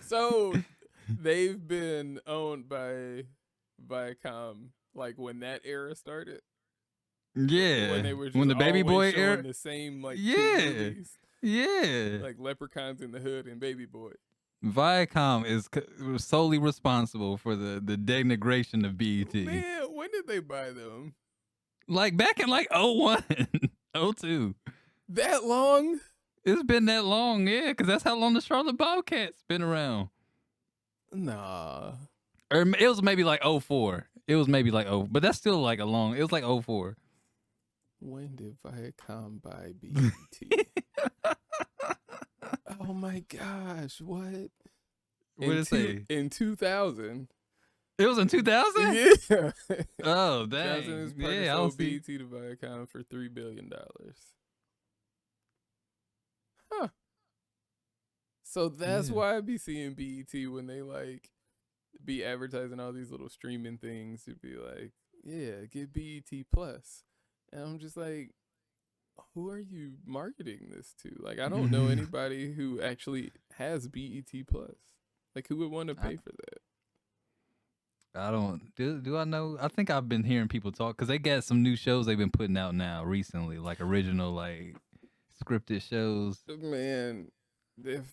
So they've been owned by Viacom like when that era started. Yeah, When they were just when the Baby Boy always showing era. the same like two Yeah. movies, Yeah, like Leprechauns in the Hood and Baby Boy. Viacom is solely responsible for the denigration of BET. Man, when did they buy them? Like back in like 01, 02. That long? It's been that long, yeah, because that's how long the Charlotte Bobcats been around. Nah. Or it was maybe like 04. It was maybe like but that's still like it was like 04. When did Viacom buy BET? Oh my gosh, what? What did it say? In 2000. It was in 2000? Yeah. Oh, dang. Johnson and his partner Yeah, I sold don't see. BET to Viacom for $3 billion. Huh. So that's Yeah. why I be seeing BET when they like be advertising all these little streaming things to be like, yeah, get BET Plus. And I'm just like, who are you marketing this to? Like, I don't know anybody who actually has BET Plus. Like, who would want to pay for that? I don't. Do I know? I think I've been hearing people talk because they got some new shows they've been putting out now recently, like original, like scripted shows. Man, if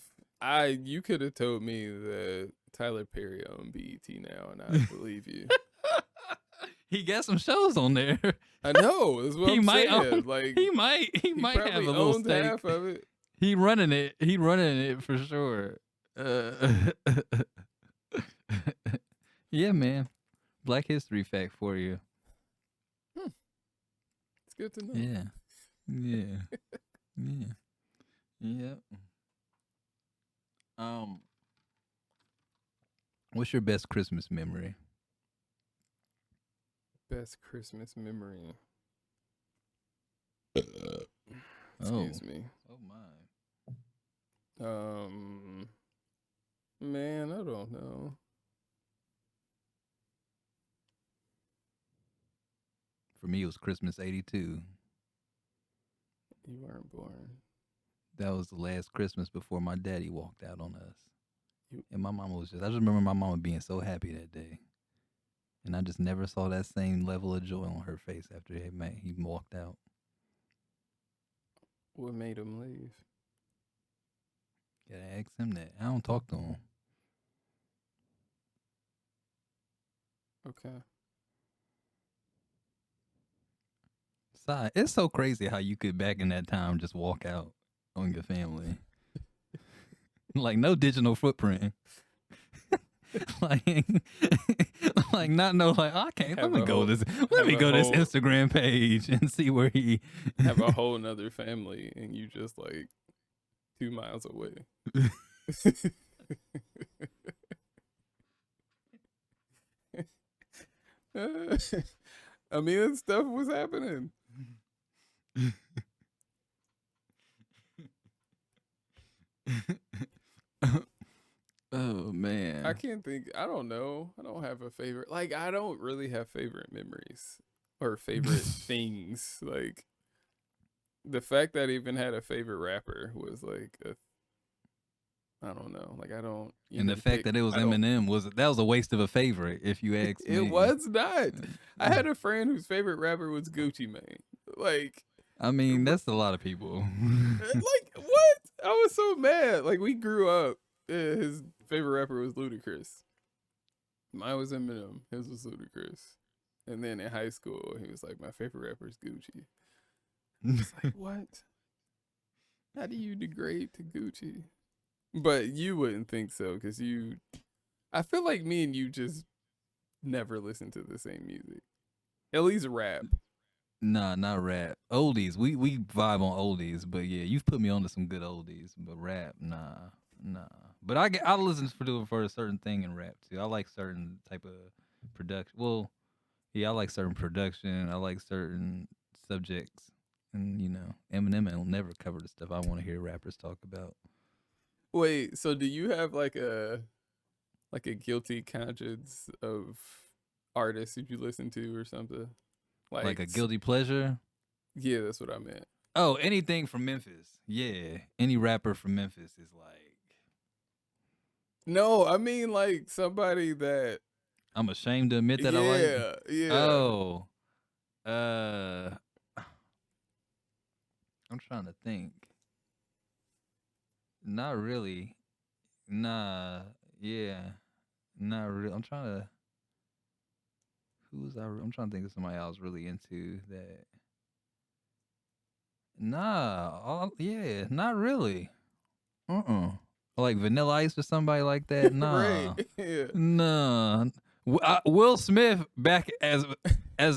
you could have told me that Tyler Perry owned BET now, and I believe you. He got some shows on there. I know. That's what He I'm might saying. own- Like, He might have a probably little owns stake. half of it. He running it. He running it for sure. Yeah, man. Black history fact for you. It's good to know. Yeah. Yeah. Yeah. Yep. What's your best Christmas memory? Best Christmas memory. Oh. Excuse me. Oh my. Man, I don't know. For me, it was Christmas '82. You weren't born. That was the last Christmas before my daddy walked out on us. You- And my mama was I just remember my mama being so happy that day. And I just never saw that same level of joy on her face after he walked out. What made him leave? Gotta ask him that. I don't talk to him. Okay. It's so crazy how you could back in that time just walk out on your family. Like no digital footprint. like, like not no like I can't. Have Let me a go whole- this. Let have me a go this whole- Instagram page and see where he Have a whole nother family and you just like 2 miles away. I mean, that stuff was happening. Oh I man. can't think. I don't know. I don't have a favorite. Like, I don't really have favorite memories or favorite things. Like, the fact that I even had a favorite rapper was like I don't know. Like, I don't And the even fact pick. that it was I don't. Eminem was a waste of a favorite, if you ask It me. was not. I had a friend whose favorite rapper was Gucci Mane. Like, I mean, that's a lot of people. like what? I was so mad. Like, we grew up. His favorite rapper was Ludacris. Mine was Eminem. His was Ludacris. And then in high school, he was like, my favorite rapper is Gucci. It's like, what? How do you degrade to Gucci? But you wouldn't think so, because I feel like me and you just never listen to the same music. At least rap. Nah, not rap. Oldies. We vibe on oldies, but yeah, you've put me on to some good oldies. But rap, nah. But I listen for a certain thing in rap too. I like certain type of production. Well, yeah, I like certain production. I like certain subjects, and Eminem will never cover the stuff I want to hear rappers talk about. Wait, so do you have like a guilty conscience of artists that you listen to or something? Like Like, a guilty pleasure. yeah, that's what I meant. Oh, anything from Memphis. Yeah, any rapper from Memphis is like No, I mean like somebody that, I'm ashamed to admit that I like. yeah, yeah. Oh, uh, I'm trying to think. Not really. Nah. Yeah. Not really. I'm trying to. I'm trying to think of somebody I was really into that. Nah. Yeah. Not really. Like Vanilla Ice or somebody like that. Right. Nah. Yeah. Nah. Will Smith back as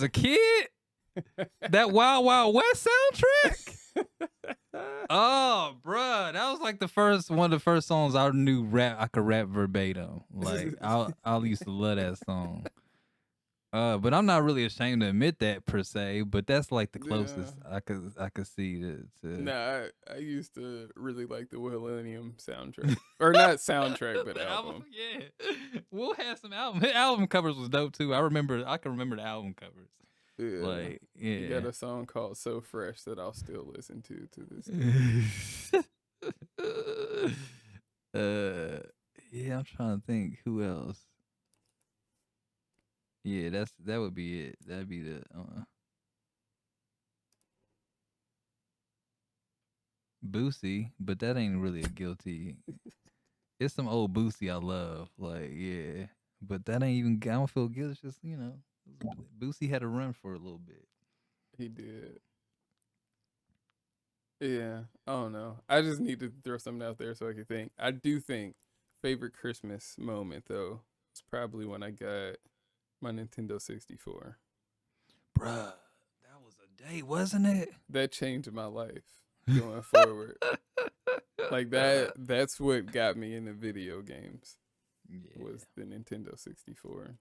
a kid. That Wild Wild West soundtrack. Oh, bruh, that was like one of the first songs I knew I could rap verbatim. Like I used to love that song. But I'm not really ashamed to admit that per se. But that's like the Yeah. closest I could see to Nah, I used to really like the Millennium soundtrack, or not soundtrack, but the album. album. Yeah, Will had some album covers was dope too. I can remember the album covers. Yeah, Like he got yeah. a song called "So Fresh" that I'll still listen to this day. uh, yeah, I'm trying to think who else. Yeah, that would be it. That'd be the Boosie, but that ain't really a guilty. It's some old Boosie I love, like yeah, but that ain't even. I don't feel guilty. It's just Boosie had a run for a little bit. He did. Yeah, I don't know. I just need to throw something out there so I can think. I do think favorite Christmas moment though was probably when I got my Nintendo 64. Bruh, that was a day, wasn't it? That changed my life going forward. Like that's what got me into video games Yeah, was the Nintendo 64.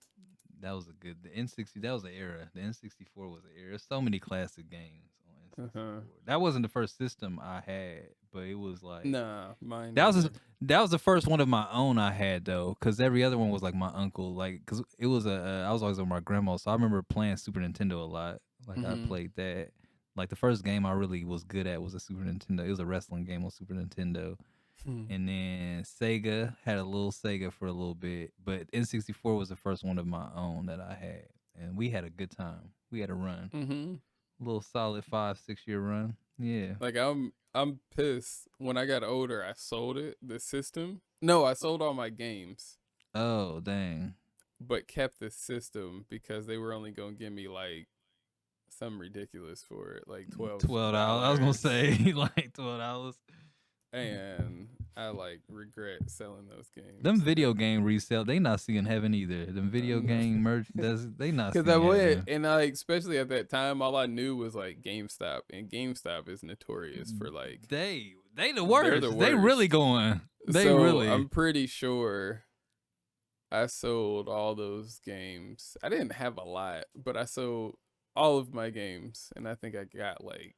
that was the N60. That was an era. The N64 was an era. There's so many classic games on N64. Uh-huh. That wasn't the first system I had, but it was like Nah, mine that was neither. that was the first one of my own I had though, because every other one was like my uncle. Like, cause it was I was always with my grandma, so I remember playing Super Nintendo a lot. Like I Mhm. played that. Like the first game I really was good at was a Super Nintendo. It was a wrestling game on Super Nintendo. Hmm. And then Sega had a little Sega for a little bit, but N64 was the first one of my own that I had, and we had a good time. We had a run, Mhm. a little solid 5-6 year run. Yeah. Like I'm pissed. When I got older, I sold it, the system. No, I sold all my games, Oh dang. but kept the system because they were only going to give me like some ridiculous for it, like $12. I was gonna $12. say like $12. And I like regret selling those Them games. video game resale, they not seeing heaven either. Them video game merch, they not Because I seeing went, heaven. and especially at that time, all I knew was like GameStop, and GameStop is notorious for like They the they're worst. the They really worst. going. They So really. I'm pretty sure I sold all those games. I didn't have a lot, but I sold all of my games, and I think I got like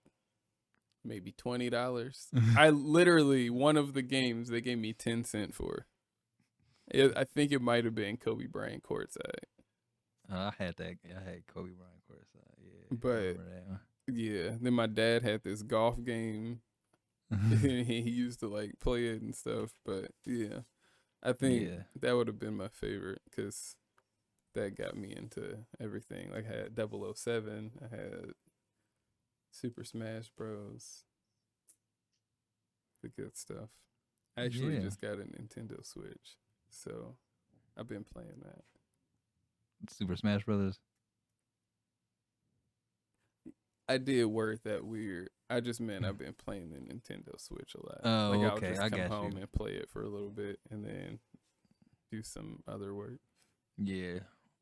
maybe $20. I literally, one of the games they gave me 10 cents for. I think it might have been Kobe Bryant courtside. I had that. I had Kobe Bryant courtside. Yeah, I But remember that one. yeah, then my dad had this golf game. He used to like play it and stuff. But yeah, I think Yeah, that would have been my favorite because that got me into everything. Like I had 007, I had Super Smash Bros. The good stuff. I actually yeah. just got a Nintendo Switch, so I've been playing that. Super Smash Brothers. I did word that weird. I just meant I've been playing the Nintendo Switch a lot. Like Oh, I'll okay. just I come got you. home and play it for a little bit and then do some other work. Yeah,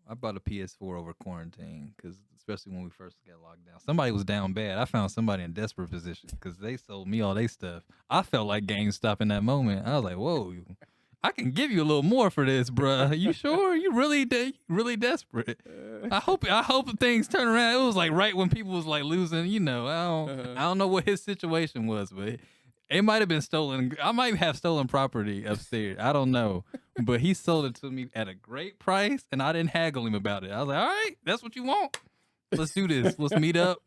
I bought a PS4 over quarantine because, especially when we first got locked down, somebody was down bad. I found somebody in desperate position because they sold me all their stuff. I felt like GameStop in that moment. I was like, "Whoa, I can give you a little more for this, bruh. You sure? You really, really desperate? I hope things turn around." It was like right when people was like losing. Uh-huh. I don't know what his situation was, but it might have been stolen. I might have stolen property upstairs. I don't know. But he sold it to me at a great price, and I didn't haggle him about it. I was like, all right, that's what you want. Let's do this. Let's meet up.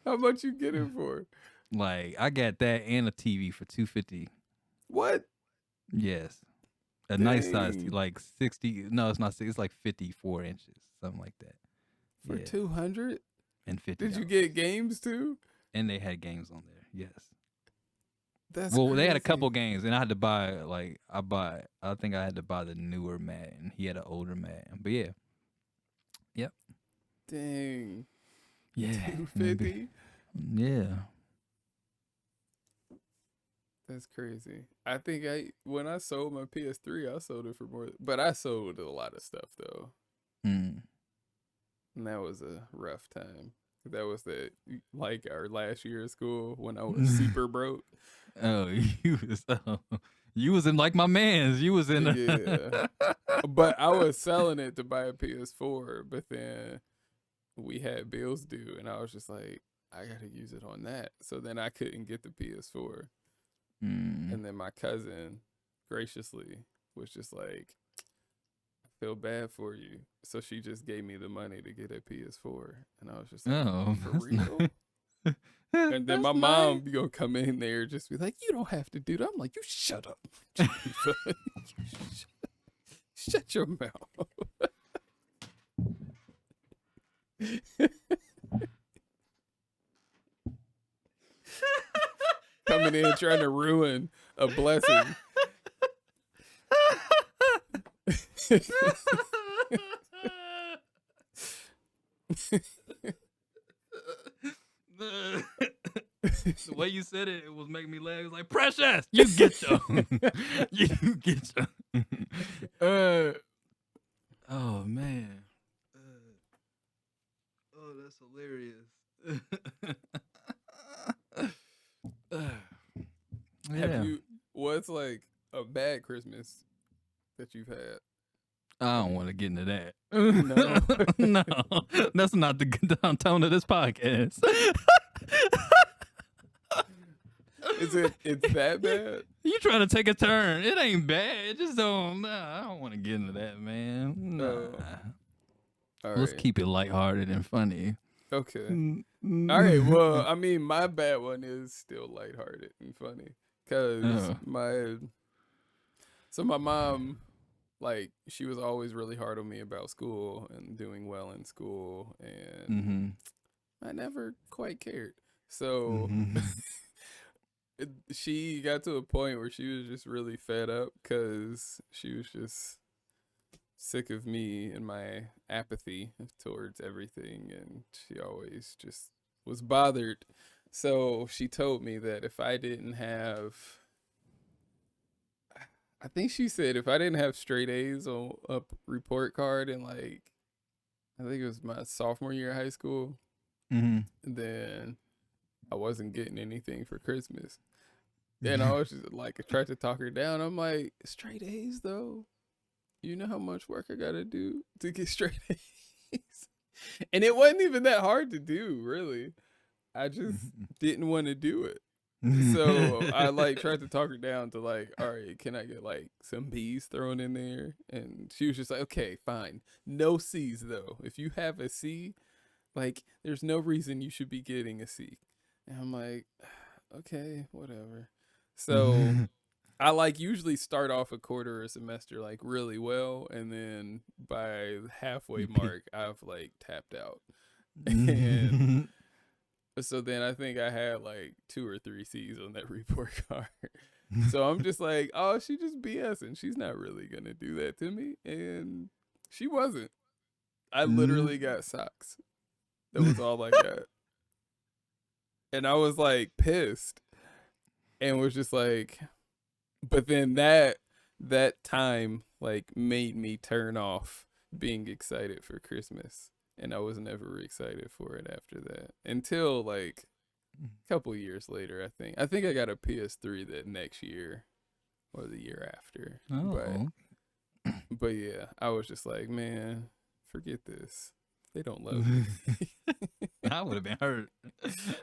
How much you get it for? Like, I got that and a TV for $250. What? Yes. A nice size, Dang. like 60. No, it's not 60. It's like 54 inches, something like that. For Yeah. 200? And $50. Did you get games too? And they had games on there. Yes. That's Well, crazy. they had a couple games, and I had to buy I think I had to buy the newer Madden. He had an older Madden, but yeah, yep, Dang. yeah, 250? yeah. That's crazy. I think when I sold my PS3, I sold it for more, but I sold a lot of stuff though. Mm. And that was a rough time. That was like our last year of school when I was super broke. Oh, you was in like my man's. You was in. Yeah. But I was selling it to buy a PS4, but then we had bills due, and I was just like, I gotta use it on that. So then I couldn't get the PS4. And then my cousin graciously was just like, I feel bad for you. So she just gave me the money to get a PS4. And I was just like, Oh, for that's real? nice. And then my That's mom nice. be gonna come in there just be like, you don't have to do that. I'm like, you shut up. Shut your mouth. Coming in trying to ruin a blessing. The way you said it, it was making me laugh. It was like, Precious, you get some. You get some. Oh, man. Oh, that's hilarious. Have Yeah. what's like a bad Christmas that you've had? I don't want to get into that. No. No, that's not the good tone of this podcast. It's that bad? You trying to take a turn? It ain't bad. It just don't. Nah, I don't want to get into that, man. Nah. All Let's right. keep it lighthearted and funny. Okay. All right. Well, I mean, my bad one is still lighthearted and funny because my mom, like, she was always really hard on me about school and doing well in school, and I never quite cared. So she got to a point where she was just really fed up because she was just sick of me and my apathy towards everything, and she always just was bothered. So she told me that if I didn't have, I think she said if I didn't have straight A's on a report card in like, I think it was my sophomore year of high school, then I wasn't getting anything for Christmas. And I was just like, I tried to talk her down. I'm like, straight A's though. you know how much work I gotta do to get straight A's? And it wasn't even that hard to do, really. I just didn't want to do it. So I like tried to talk her down to like, all right, can I get like some B's thrown in there? And she was just like, okay, fine. No C's though. If you have a C, like there's no reason you should be getting a C. And I'm like, okay, whatever. So I like usually start off a quarter or a semester like really well, and then by the halfway You pick. mark, I've like tapped out. And so then I think I had like 2 or 3 C's on that report card. So I'm just like, oh, she just BSing. She's not really gonna do that to me, and she wasn't. I literally got socks. That was all I got, and I was like pissed, and was just like, but then that time like made me turn off being excited for Christmas, and I was never excited for it after that until like a couple years later. I think I got a PS3 that next year or the year after. but Oh, but yeah, I was just like, man, forget this. They don't love me. I would have been hurt.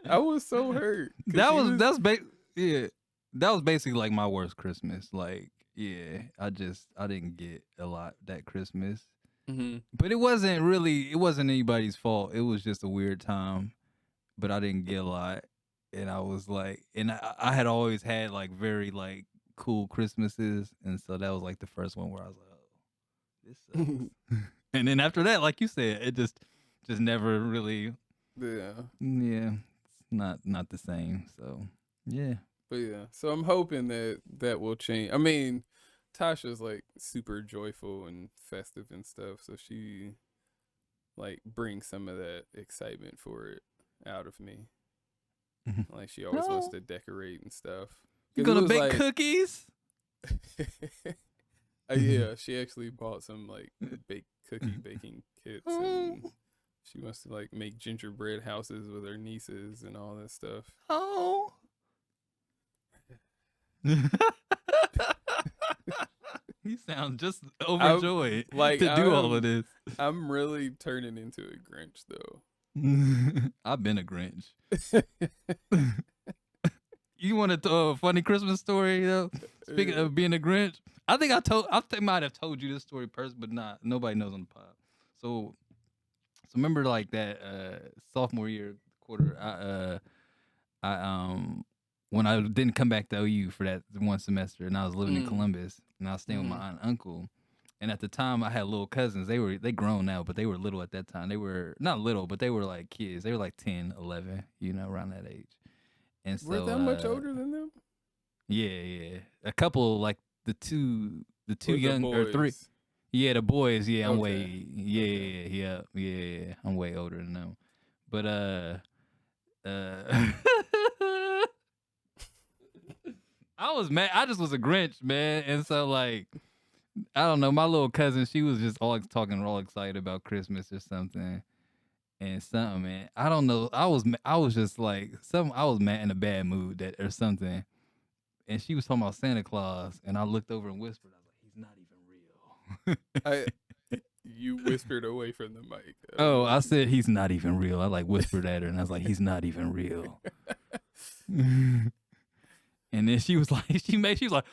I was so hurt because That she was was. that's ba- yeah. That was basically like my worst Christmas. Like, yeah, I didn't get a lot that Christmas. Mm-hmm. But it wasn't anybody's fault. It was just a weird time. But I didn't get a lot. And I was like, and I had always had like very like cool Christmases, and so that was like the first one where I was like, oh, this sucks. And then after that, like you said, it just never really, Yeah. yeah, it's not the same. So yeah. But yeah, so I'm hoping that that will change. I mean, Tasha's like super joyful and festive and stuff, so she like brings some of that excitement for it out of me. Like she always wants No, to decorate and stuff. you Cause it gonna was bake like, cookies? yeah, she actually bought some like bake cookie baking kits, Oh, and she wants to like make gingerbread houses with her nieces and all that stuff. oh. You sound just I'm overjoyed like to do all of this. I'm really turning into a Grinch though. I've been a Grinch. You want a funny Christmas story though? Speaking Yeah. of being a Grinch, I think I might have told you this story first, but not nobody knows on the pod. So remember like that sophomore year quarter, I when I didn't come back to OU for that one semester, and I was living in Mm. Columbus, and I was staying with my Mm-hmm. aunt and uncle. And at the time, I had little cousins. They grown now, but they were little at that time. They were not little, but they were like kids. They were like 10, 11, around that age. And We're so, that much older than them? yeah, a couple like the two Or the young or three. boys? Yeah, the boys. Yeah, I'm Okay. way. Okay. Yeah. I'm way older than them. But uh, I was mad. I just was a Grinch, man. And so like I don't know, my little cousin, she was just all talking all excited about Christmas or something. And something, man. I don't know. I was just like I was mad in a bad mood that or something. And she was talking about Santa Claus, and I looked over and whispered, I was like, he's not even I real. You whispered away from the mic. I don't Oh, know I if you. said he's not even real. I like whispered at her, and I was like, he's not even real. And then she was like, she was like,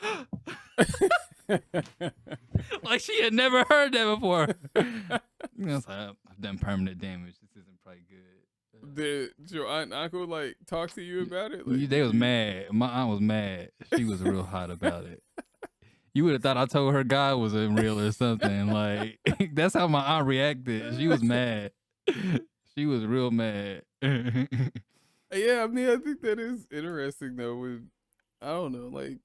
like she had never heard that before. I was like, I've done permanent damage. This isn't probably good. Did your aunt and uncle like talk to you about it? Like, They did was you? mad. My aunt was mad. She was real hot about it. You would have thought I told her God wasn't real or something. Like that's how my aunt reacted. She was mad. She was real mad. Yeah, I mean, I think that is interesting though. With I don't know, like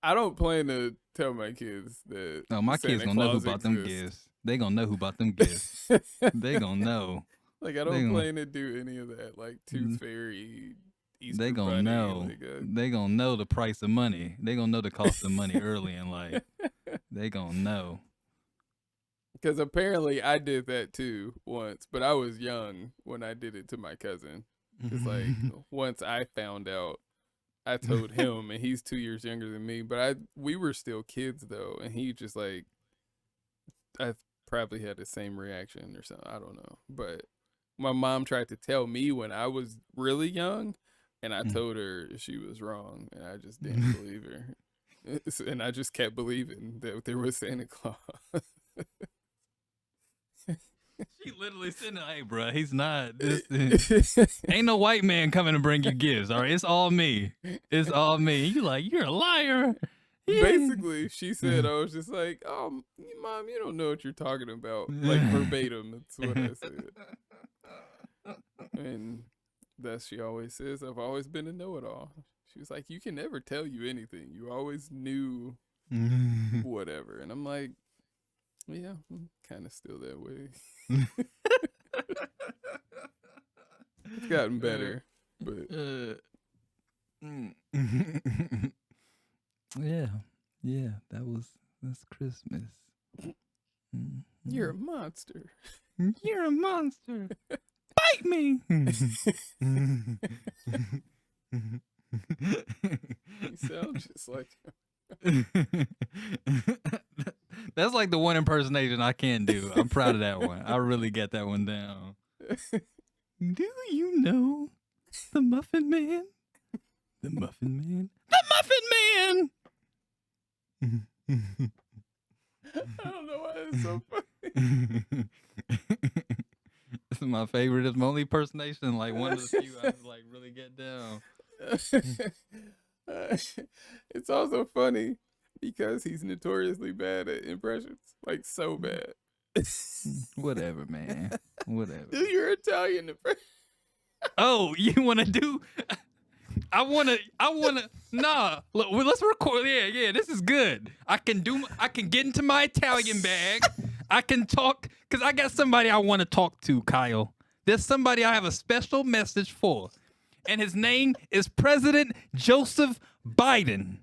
I don't plan to tell my kids that No, my kids Santa gonna know who Claus bought them exists. gifts. They gonna know who bought them gifts. They gonna know. Like I They don't gonna plan to do any of that, like Tooth Fairy, they Easter gonna Bunny, know. like They gonna know the price of money. They gonna know the cost of money early in life. They gonna know. because apparently I did that too once, but I was young when I did it to my cousin. It's like once I found out, I told him, and he's 2 years younger than me. But we were still kids though, and he just like I probably had the same reaction or something. I don't know. But my mom tried to tell me when I was really young, and I told her she was wrong, and I just didn't believe her. And I just kept believing that there was Santa Claus. She literally said, "Hey, bro, he's not. This ain't no white man coming to bring you gifts. All right, it's all me. It's all me." You like, you're a liar. Yeah. Basically, she said, I was just like, "Oh, Mom, you don't know what you're talking about." Like verbatim, that's what I said. And that she always says, "I've always been a know-it-all." She was like, "You can never tell you anything. You always knew whatever." And I'm like, yeah, I'm kind of still that way. It's gotten better, but yeah, that's Christmas. You're a monster. You're a monster. Bite me. You sound just like That's like the one impersonation I can do. I'm proud of that one. I really got that one down. Do you know the Muffin Man? The Muffin Man? The Muffin Man! I don't know why it's so funny. This is my favorite. It's my only impersonation. Like one of the few I like really get down. It's also funny because he's notoriously bad at impressions. Like so bad. Whatever, man. Whatever. Do your Italian impression. Oh, you want to do? I want to. Nah. Look, well, let's record. Yeah. This is good. I can get into my Italian bag. I can talk because I got somebody I want to talk to, Kyle. There's somebody I have a special message for, and his name is President Joseph Biden.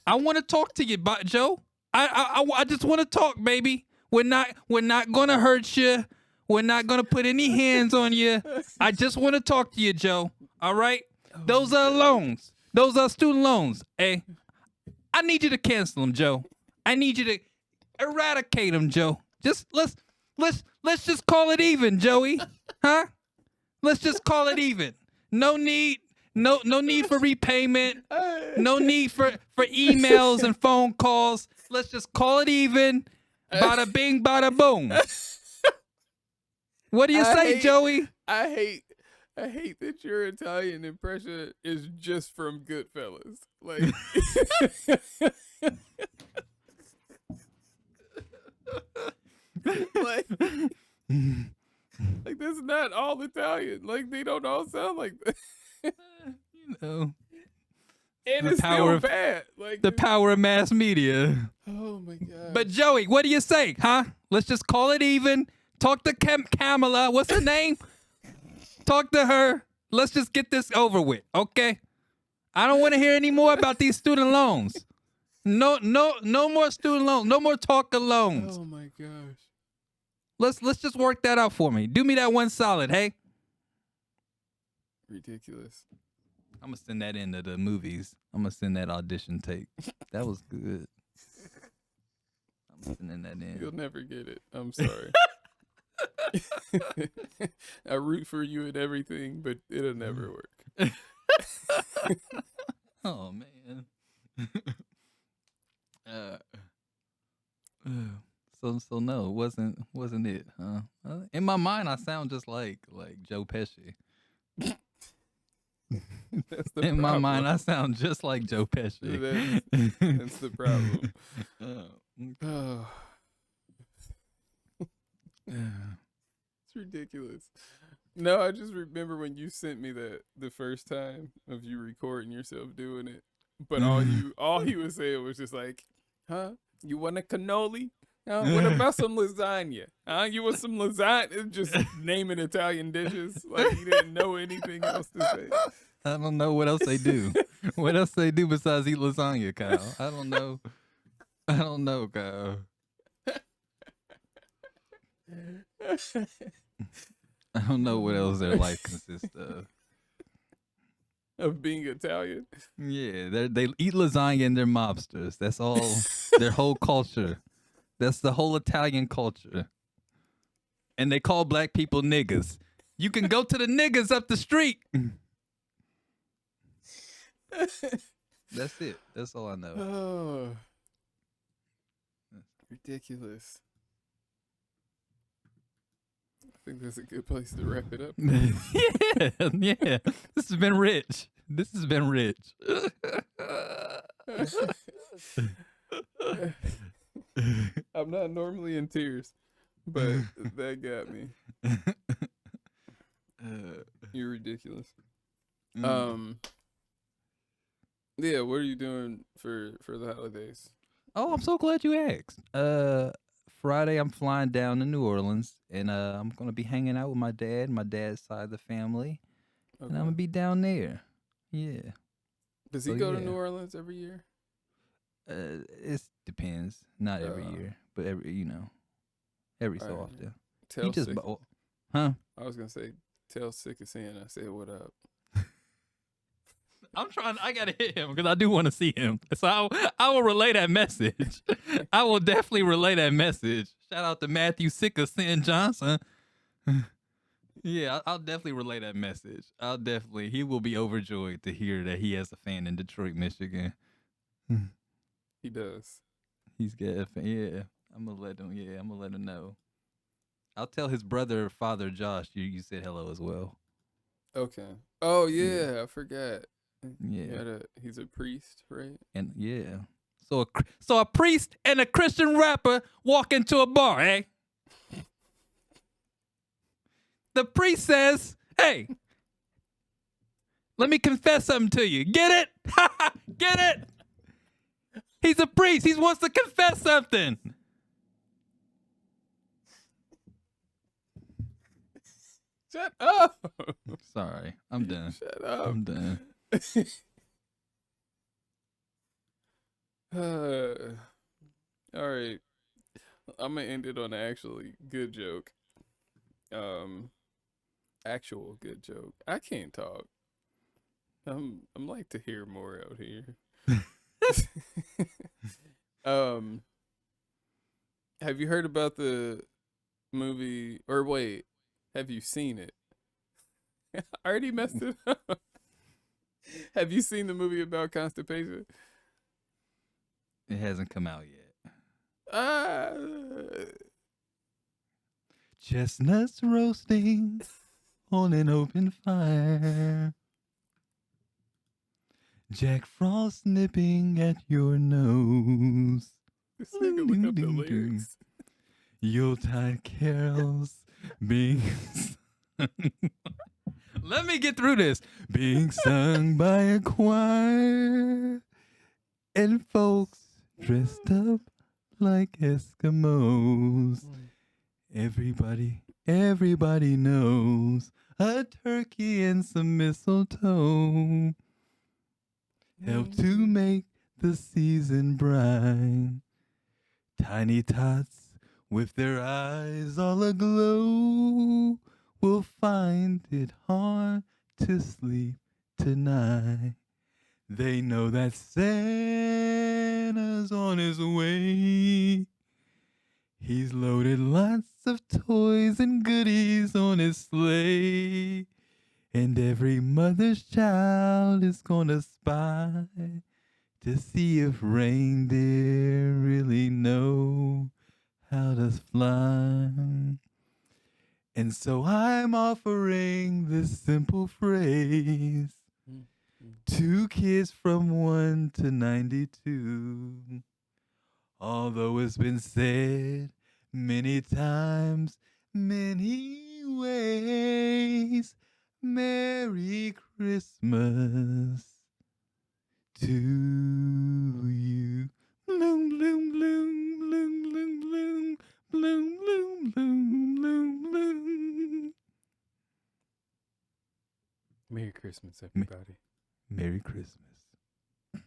I want to talk to you, Joe. I just want to talk, baby. We're not gonna hurt you. We're not gonna put any hands on you. I just want to talk to you, Joe. All right? Those are loans. Those are student loans. Hey, I need you to cancel them, Joe. I need you to eradicate them, Joe. Just let's just call it even, Joey. Huh? Let's just call it even. No need for repayment. No need for emails and phone calls. Let's just call it even. Bada bing, bada boom. What do you say, Joey? I hate that your Italian impression is just from Goodfellas. Like, like that's not all Italian. Like they don't all sound like that. You know. And it's still bad. Like the power of mass media. Oh my god. But Joey, what do you say, huh? Let's just call it even. Talk to Kamala. What's her name? Talk to her. Let's just get this over with, okay? I don't want to hear any more about these student loans. No more student loans. No more talk of loans. Oh my gosh. Let's just work that out for me. Do me that one solid, hey? Ridiculous. I'm gonna send that into the movies. I'm gonna send that audition tape. That was good. I'm sending that in. You'll never get it. I'm sorry. I root for you and everything, but it'll never work. Oh man. So no, it wasn't it, huh? In my mind, I sound just like Joe Pesci. In my mind, I sound just like Joe Pesci. That's the problem. Oh. It's ridiculous. No, I just remember when you sent me that the first time of you recording yourself doing it. But all he was saying was just like, huh? You want a cannoli? What about some lasagna? You want some lasagna? Just naming Italian dishes like he didn't know anything else to say. I don't know what else they do. What else they do besides eat lasagna, Kyle? I don't know, Kyle. I don't know what else their life consists of. Of being Italian? Yeah, they eat lasagna and they're mobsters. That's all. Their whole culture. That's the whole Italian culture. And they call black people niggas. You can go to the niggas up the street. That's it. That's all I know. Oh, ridiculous. I think that's a good place to wrap it up. Yeah. This has been rich. This has been rich. I'm not normally in tears, but that got me. You're ridiculous. Yeah, what are you doing for the holidays? Oh, I'm so glad you asked. Friday I'm flying down to New Orleans, and I'm gonna be hanging out with my dad's side of the family, and I'm Okay. gonna be down there. Yeah. Does he So, go to yeah. New Orleans every year? It depends. Not every year, but every so Alright. often. Tell He just, sick. huh? I was gonna say, tell sick of seeing I said what up. I gotta hit him because I do want to see him. So I will relay that message. I will definitely relay that message. Shout out to Matthew Sick of Sin Johnson. Yeah, I'll definitely relay that message. He will be overjoyed to hear that he has a fan in Detroit, Michigan. He does. He's got a fan. Yeah, I'm gonna let him know. I'll tell his brother, Father Josh, you said hello as well. Okay. Oh yeah, I forgot. Yeah. He's a priest, right? And yeah. So a priest and a Christian rapper walk into a bar, eh? The priest says, "Hey, let me confess something to you. Get it? Get it? He's a priest. He wants to confess something." Shut up. Sorry, I'm done. Shut up. I'm done. All right. I'm gonna end it on an actually good joke. Actual good joke. I can't talk. I'm like to hear more out here. Have you heard about the movie? Or wait, have you seen it? I already messed it up. Have you seen the movie about constipation? It hasn't come out yet. Chestnuts roasting on an open fire. Jack Frost nipping at your nose. This nigga look up the lyrics. Yuletide carols being Let me get through this. Being sung by a choir and folks dressed up like Eskimos. Everybody knows a turkey and some mistletoe help to make the season bright. Tiny tots with their eyes all aglow will find it hard to sleep tonight. They know that Santa's on his way. He's loaded lots of toys and goodies on his sleigh. And every mother's child is gonna spy to see if reindeer really know how to fly. And so I'm offering this simple phrase to kids from 1 to 92. Although it's been said many times, many ways, Merry Christmas to you. Bloom, bloom, bloom, bloom, bloom, bloom, bloom, bloom, bloom, bloom, bloom. Merry Christmas, everybody. Merry Christmas.